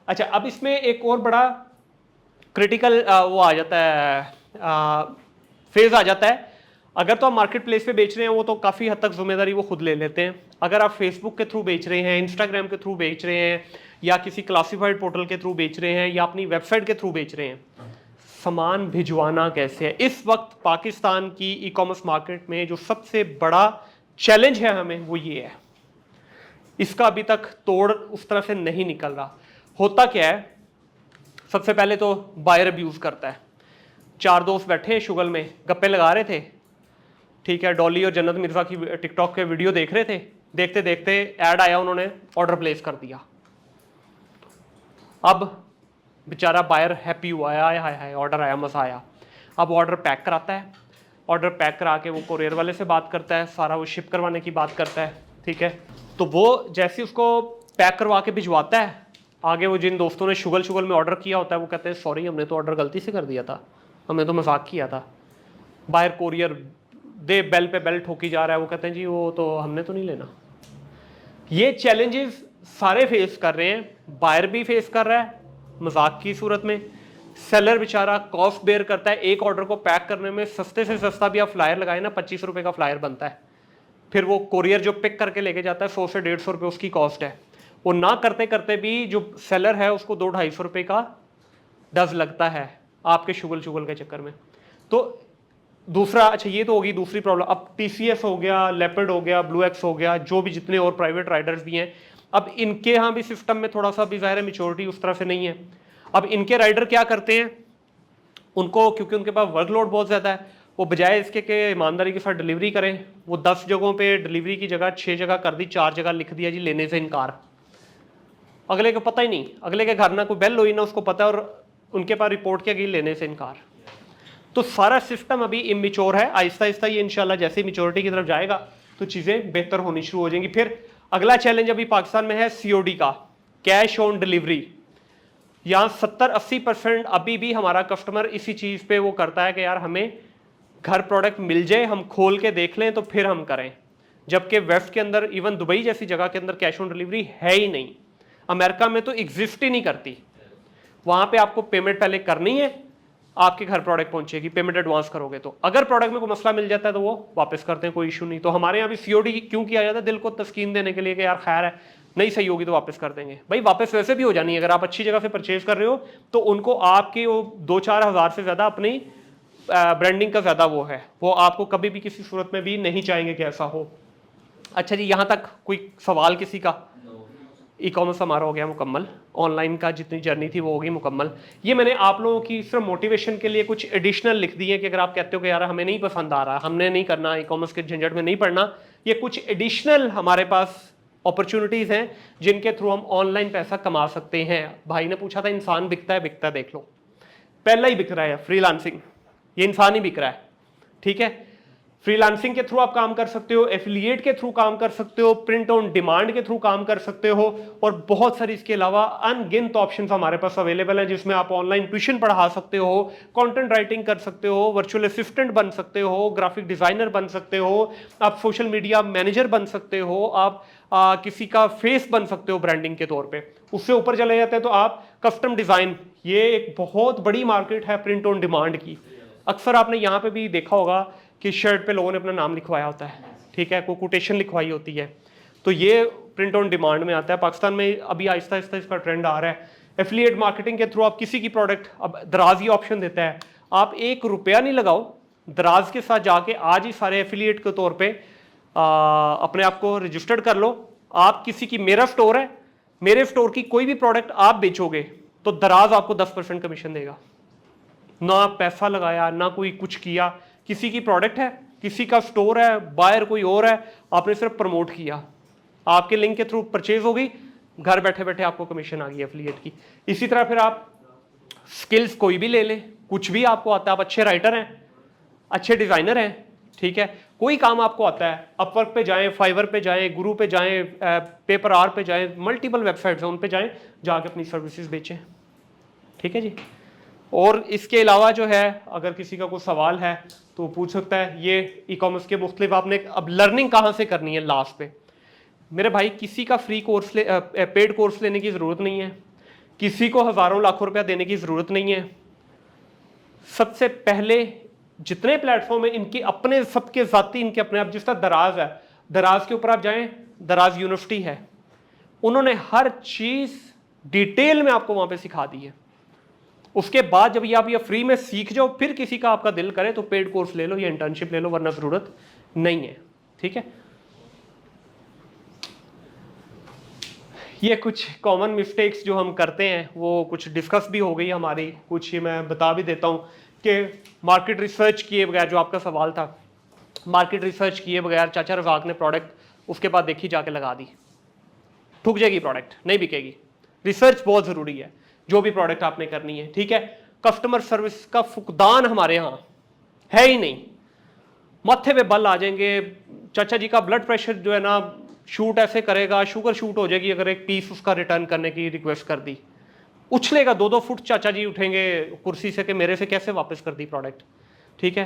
अच्छा, अब इसमें एक और बड़ा क्रिटिकल वो आ जाता है, फेज आ जाता है। अगर तो आप मार्केट प्लेस पे बेच रहे हैं वो तो काफ़ी हद तक जिम्मेदारी वो खुद ले लेते हैं। अगर आप फेसबुक के थ्रू बेच रहे हैं, इंस्टाग्राम के थ्रू बेच रहे हैं, या किसी क्लासिफाइड पोर्टल के थ्रू बेच रहे हैं, या अपनी वेबसाइट के थ्रू बेच रहे हैं, सामान भिजवाना कैसे है? इस वक्त पाकिस्तान की ई कॉमर्स मार्केट में जो सबसे बड़ा चैलेंज है हमें वो ये है, इसका अभी तक तोड़ उस तरह से नहीं निकल रहा। होता क्या है, सबसे पहले तो बायर अब्यूज़ करता है। 4 दोस्त बैठे हैं शुगल में, गप्पे लगा रहे थे, ठीक है, डॉली और जन्नत मिर्ज़ा की टिकटॉक के वीडियो देख रहे थे, देखते देखते ऐड आया, उन्होंने ऑर्डर प्लेस कर दिया। अब बेचारा बायर हैप्पी हुआ, हाय हाय हाय ऑर्डर आया, मज़ा आया। अब ऑर्डर पैक कराता है, ऑर्डर पैक करा के वो कोरियर वाले से बात करता है, सारा वो शिप करवाने की बात करता है, ठीक है। तो वो जैसे उसको पैक करवा के भिजवाता है, आगे वो जिन दोस्तों ने शुगल में ऑर्डर किया होता है वो कहते हैं सॉरी हमने तो ऑर्डर गलती से कर दिया था, हमने तो मजाक किया था। बायर कोरियर दे बेल पे बेल ठोकी जा रहा है, वो कहते हैं जी वो तो हमने तो नहीं लेना। ये चैलेंजेस सारे फेस कर रहे हैं, बायर भी फेस कर रहा है मजाक की सूरत में, सेलर बेचारा कॉस्ट बेयर करता है। एक ऑर्डर को पैक करने में सस्ते से सस्ता भी आप फ्लायर लगाए ना, 25 रुपये का फ्लायर बनता है। फिर वो कोरियर जो पिक करके लेके जाता है 100 से 150 रुपये उसकी कॉस्ट है। वो ना करते करते भी जो सेलर है उसको 200-250 रुपये का डज लगता है आपके शुगल के चक्कर में। तो दूसरा, अच्छा ये तो होगी दूसरी प्रॉब्लम। अब TCS हो गया, लेपर्ड हो गया, ब्लू एक्स हो गया, जो भी जितने और प्राइवेट राइडर्स भी हैं, अब इनके यहाँ भी सिस्टम में थोड़ा सा भी ज़ाहिर है मैच्योरिटी उस तरह से नहीं है। अब इनके राइडर क्या करते हैं, उनको क्योंकि उनके पास वर्कलोड बहुत ज़्यादा है, वो बजाय इसके कि ईमानदारी के साथ डिलीवरी करें, वो 10 जगहों पे डिलीवरी की जगह 6 जगह कर दी, 4 जगह लिख दिया जी लेने से इनकार। अगले को पता ही नहीं, अगले के घर ना कोई बेल हुई ना उसको पता, और उनके पास रिपोर्ट क्या गई लेने से इनकार। तो सारा सिस्टम अभी इमेच्योर है। आहिस्ता आहिस्ता ये इंशाल्लाह जैसे मैच्योरिटी की तरफ जाएगा तो चीज़ें बेहतर होनी शुरू हो जाएंगी। फिर अगला चैलेंज अभी पाकिस्तान में है COD का, कैश ऑन डिलीवरी। यहाँ 70-80% अभी भी हमारा कस्टमर इसी चीज़ पे वो करता है कि यार हमें घर प्रोडक्ट मिल जाए, हम खोल के देख लें तो फिर हम करें। जबकि वेस्ट के अंदर, इवन दुबई जैसी जगह के अंदर कैश ऑन डिलीवरी है ही नहीं। अमेरिका में तो एग्जिस्ट ही नहीं करती। वहाँ पे आपको पेमेंट पहले करनी है, आपके घर प्रोडक्ट पहुंचेगी, पेमेंट एडवांस करोगे तो। अगर प्रोडक्ट में कोई मसला मिल जाता है तो वो वापस करते हैं, कोई इशू नहीं। तो हमारे यहाँ भी COD क्यों किया जाता है, दिल को तस्कीन देने के लिए कि यार खैर है, नहीं सही होगी तो वापस कर देंगे। भाई वापस वैसे भी हो जानी है, अगर आप अच्छी जगह से परचेज कर रहे हो तो उनको आपके वो 2-4 हज़ार से ज़्यादा अपनी ब्रांडिंग का ज़्यादा वो है, वो आपको कभी भी किसी सूरत में भी नहीं चाहेंगे कि ऐसा हो। अच्छा जी, यहाँ तक कोई सवाल किसी का? ई कॉमर्स हमारा हो गया मुकम्मल, ऑनलाइन का जितनी जर्नी थी वो होगी मुकम्मल। ये मैंने आप लोगों की सिर्फ मोटिवेशन के लिए कुछ एडिशनल लिख दिए कि अगर आप कहते हो कि यार हमें नहीं पसंद आ रहा, हमने नहीं करना, ई कॉमर्स के झंझट में नहीं पड़ना, ये कुछ एडिशनल हमारे पास अपॉर्चुनिटीज़ हैं जिनके थ्रू हम ऑनलाइन पैसा कमा सकते हैं। भाई ने पूछा था इंसान बिकता है, देख लो पहला ही बिक रहा है फ्रीलांसिंग, ये इंसान ही बिक रहा है, ठीक है। फ्रीलांसिंग के थ्रू आप काम कर सकते हो, एफिलिएट के थ्रू काम कर सकते हो, प्रिंट ऑन डिमांड के थ्रू काम कर सकते हो, और बहुत सारी इसके अलावा अनगिनत ऑप्शंस हमारे पास अवेलेबल हैं जिसमें आप ऑनलाइन ट्यूशन पढ़ा सकते हो, कंटेंट राइटिंग कर सकते हो, वर्चुअल असिस्टेंट बन सकते हो, ग्राफिक डिजाइनर बन सकते हो, आप सोशल मीडिया मैनेजर बन सकते हो, आप किसी का फेस बन सकते हो ब्रांडिंग के तौर पे। उससे ऊपर चले जाते हैं तो आप कस्टम डिजाइन, ये एक बहुत बड़ी मार्केट है प्रिंट ऑन डिमांड की। अक्सर आपने यहाँ पे भी देखा होगा कि शर्ट पे लोगों ने अपना नाम लिखवाया होता है, ठीक है, कोई कोटेशन लिखवाई होती है, तो ये प्रिंट ऑन डिमांड में आता है। पाकिस्तान में अभी आहिस्ता आहिस्ता इसका ट्रेंड आ रहा है। एफिलिएट मार्केटिंग के थ्रू आप किसी की प्रोडक्ट, अब दराज ये ऑप्शन देता है, आप 1 रुपया नहीं लगाओ, दराज के साथ जाके आज ही सारे एफिलिएट के तौर पर अपने आप को रजिस्टर्ड कर लो। आप किसी की, मेरा स्टोर है, मेरे स्टोर की कोई भी प्रोडक्ट आप बेचोगे तो दराज आपको 10% कमीशन देगा। ना पैसा लगाया, ना कोई कुछ किया, किसी की प्रोडक्ट है, किसी का स्टोर है, बायर कोई और है, आपने सिर्फ प्रमोट किया, आपके लिंक के थ्रू परचेज होगी, घर बैठे बैठे आपको कमीशन आ गई एफिलिएट की। इसी तरह फिर आप स्किल्स कोई भी ले लें, कुछ भी आपको आता है, आप अच्छे राइटर हैं, अच्छे डिजाइनर हैं, ठीक है, कोई काम आपको आता है, अपवर्क पे जाएं, फाइवर पे जाएं, गुरु पे जाएं, पेपर आर पे जाएं, मल्टीपल वेबसाइट्स हैं उन पे जाएं, जाके अपनी सर्विसेज बेचें, ठीक है जी। और इसके अलावा जो है, अगर किसी का कोई सवाल है तो पूछ सकता है। ये ई कॉमर्स के मुख्तलिफ, आपने अब लर्निंग कहाँ से करनी है लास्ट पे, मेरे भाई किसी का फ्री कोर्स पेड कोर्स लेने की ज़रूरत नहीं है, किसी को हज़ारों लाखों रुपया देने की ज़रूरत नहीं है। सबसे पहले जितने प्लेटफॉर्म है इनके अपने, सबके ज़ाती इनके अपने आप, जिस तरह दराज है, दराज के ऊपर आप जाएं, दराज यूनिवर्सिटी है, उन्होंने हर चीज़ डिटेल में आपको वहाँ पे सिखा दी है। उसके बाद जब ये आप ये फ्री में सीख जाओ, फिर किसी का आपका दिल करे तो पेड कोर्स ले लो या इंटर्नशिप ले लो, वरना ज़रूरत नहीं है, ठीक है। ये कुछ कॉमन मिस्टेक्स जो हम करते हैं वो कुछ डिस्कस भी हो गई हमारी, कुछ ये मैं बता भी देता हूँ कि मार्केट रिसर्च किए बगैर, जो आपका सवाल था, मार्केट रिसर्च किए बगैर चाचा रज़ाक ने प्रोडक्ट उसके बाद देखी जाके लगा दी, ठुक जाएगी प्रोडक्ट, नहीं बिकेगी। रिसर्च बहुत ज़रूरी है जो भी प्रोडक्ट आपने करनी है, ठीक है। कस्टमर सर्विस का फुकदान हमारे यहाँ है ही नहीं, माथे पे बल आ जाएंगे, चाचा जी का ब्लड प्रेशर जो है ना शूट ऐसे करेगा, शुगर शूट हो जाएगी अगर एक पीस उसका रिटर्न करने की रिक्वेस्ट कर दी, उछलेगा 2-2 फुट चाचा जी उठेंगे कुर्सी से कि मेरे से कैसे वापस कर दी प्रोडक्ट, ठीक है।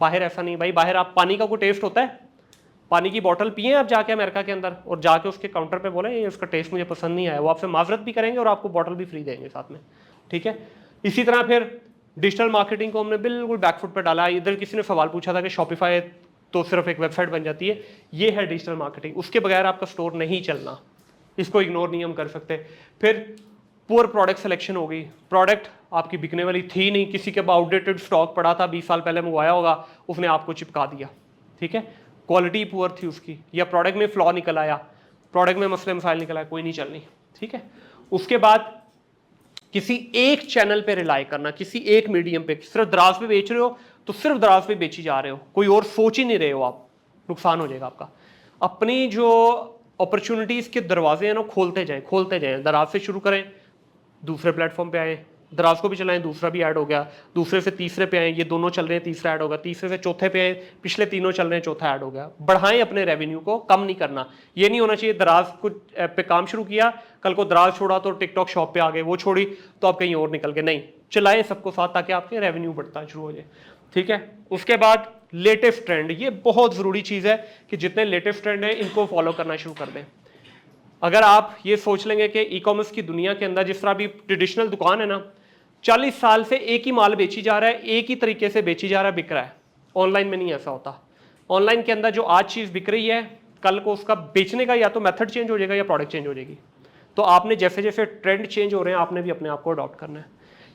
बाहर ऐसा नहीं भाई, बाहर आप पानी का कोई टेस्ट होता है, पानी की बोतल पिए आप जाके अमेरिका के अंदर और जाके उसके काउंटर पे बोले ये उसका टेस्ट मुझे पसंद नहीं आया, वो आपसे माजरत भी करेंगे और आपको बोतल भी फ्री देंगे साथ में, ठीक है। इसी तरह फिर डिजिटल मार्केटिंग को हमने बिल्कुल बैकफुट पे डाला। इधर किसी ने सवाल पूछा था कि शॉपिफाई तो सिर्फ एक वेबसाइट बन जाती है, ये है डिजिटल मार्केटिंग, उसके बगैर आपका स्टोर नहीं चलना, इसको इग्नोर नहीं हम कर सकते। फिर पुअर प्रोडक्ट सिलेक्शन हो गई, प्रोडक्ट आपकी बिकने वाली थी नहीं, किसी के आउटडेटेड स्टॉक पड़ा था, 20 साल पहले मंगवाया होगा, उसने आपको चिपका दिया, ठीक है, क्वालिटी पुअर थी उसकी, या प्रोडक्ट में फ्लॉ निकल आया, प्रोडक्ट में मसले मसाइल निकल आया, कोई नहीं चलनी, ठीक है। उसके बाद किसी एक चैनल पे रिलाई करना, किसी एक मीडियम पे, सिर्फ दराज पे बेच रहे हो तो सिर्फ दराज पे बेची जा रहे हो, कोई और सोच ही नहीं रहे हो आप, नुकसान हो जाएगा आपका। अपनी जो अपॉर्चुनिटीज़ के दरवाजे हैं ना खोलते जाएं, दराज से शुरू करें, दूसरे प्लेटफॉर्म पे आए, दराज को भी चलाएं, दूसरा भी ऐड हो गया, दूसरे से तीसरे पे आए, ये दोनों चल रहे हैं, तीसरा ऐड होगा, तीसरे से चौथे पे आए, पिछले तीनों चल रहे हैं, चौथा ऐड हो गया। बढ़ाएं अपने रेवेन्यू को, कम नहीं करना। ये नहीं होना चाहिए दराज को पे काम शुरू किया, कल को दराज छोड़ा तो टिकटॉक शॉप पे आ गए, वो छोड़ी तो आप कहीं और निकल गए, नहीं, चलाएं सबको साथ ताकि आपके रेवेन्यू बढ़ता शुरू हो जाए, ठीक है। उसके बाद लेटेस्ट ट्रेंड, ये बहुत ज़रूरी चीज़ है कि जितने लेटेस्ट ट्रेंड हैं इनको फॉलो करना शुरू कर दें। अगर आप ये सोच लेंगे कि ई कॉमर्स की दुनिया के अंदर जिस तरह अभी ट्रेडिशनल दुकान है ना, 40 साल से एक ही माल बेची जा रहा है, एक ही तरीके से बेची जा रहा है, बिक रहा है। ऑनलाइन में नहीं ऐसा होता। ऑनलाइन के अंदर जो आज चीज़ बिक रही है, कल को उसका बेचने का या तो मेथड चेंज हो जाएगा या प्रोडक्ट चेंज हो जाएगी। तो आपने जैसे जैसे ट्रेंड चेंज हो रहे हैं, आपने भी अपने आप को अडॉप्ट करना है,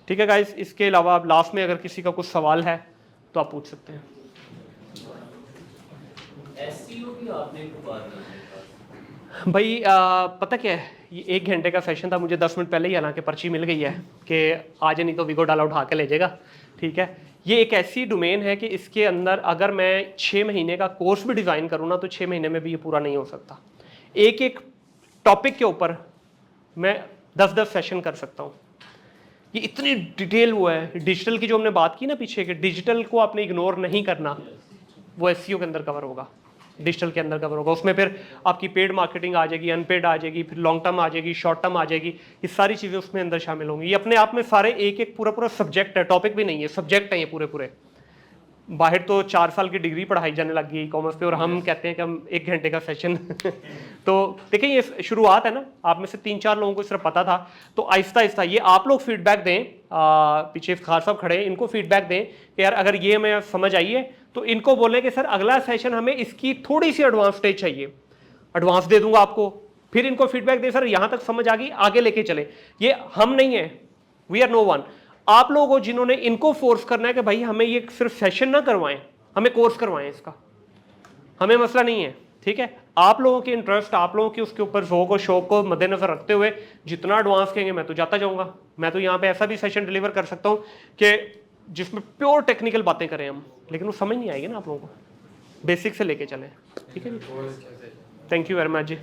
ठीक है गाइस। इसके अलावा अब लास्ट में अगर किसी का कुछ सवाल है तो आप पूछ सकते हैं। एसईओ की आपने एक बात की भाई पता क्या है, ये 1 घंटे का सेशन था, मुझे 10 मिनट पहले ही हालांकि पर्ची मिल गई है कि आज नहीं तो विगो डाला उठा के ले जाएगा, ठीक है। ये एक ऐसी डोमेन है कि इसके अंदर अगर मैं 6 महीने का कोर्स भी डिज़ाइन करूँ ना तो 6 महीने में भी ये पूरा नहीं हो सकता। एक एक टॉपिक के ऊपर मैं 10-10 सेशन कर सकता हूँ। ये इतनी डिटेल हुआ है। डिजिटल की जो हमने बात की ना पीछे, कि डिजिटल को आपने इग्नोर नहीं करना, वो SEO के अंदर कवर होगा, डिजिटल के अंदर कवर होगा। उसमें फिर आपकी पेड मार्केटिंग आ जाएगी, अनपेड आ जाएगी, फिर लॉन्ग टर्म आ जाएगी, शॉर्ट टर्म आ जाएगी, ये सारी चीज़ें उसमें अंदर शामिल होंगी। ये अपने आप में सारे एक एक पूरा सब्जेक्ट है, टॉपिक भी नहीं है, सब्जेक्ट है ये पूरे। बाहर तो 4 साल की डिग्री पढ़ाई जाने लग गई ई-कॉमर्स पे, और हम कहते हैं कि हम 1 घंटे का सेशन तो देखिए ये शुरुआत है ना, आप में से 3-4 लोगों को सिर्फ पता था, तो आहिस्ता आहिस्ता ये आप लोग फीडबैक दें, पीछे इफ्तिखार साहब खड़े हैं, इनको फीडबैक दें कि यार अगर ये हमें समझ आई है तो इनको बोलें कि सर अगला सेशन हमें इसकी थोड़ी सी एडवांस स्टेज चाहिए, एडवांस दे दूंगा आपको। फिर इनको फीडबैक दें, सर यहाँ तक समझ आ गई, आगे लेके चले। ये हम नहीं है, वी आर नो वन, आप लोगों को जिन्होंने इनको फोर्स करना है कि भाई हमें ये सिर्फ सेशन ना करवाएं, हमें कोर्स करवाएं इसका, हमें मसला नहीं है, ठीक है। आप लोगों की इंटरेस्ट, आप लोगों की उसके ऊपर ज़ौक़ और शौक़ को मद्देनज़र रखते हुए जितना एडवांस कहेंगे मैं तो जाता जाऊँगा। मैं तो यहाँ पे ऐसा भी सेशन डिलीवर कर सकता हूँ कि जिसमें प्योर टेक्निकल बातें करें हम, लेकिन वो समझ नहीं आएगी ना आप लोगों को, बेसिक से लेके चलें, ठीक है जी। Thank you very much ji.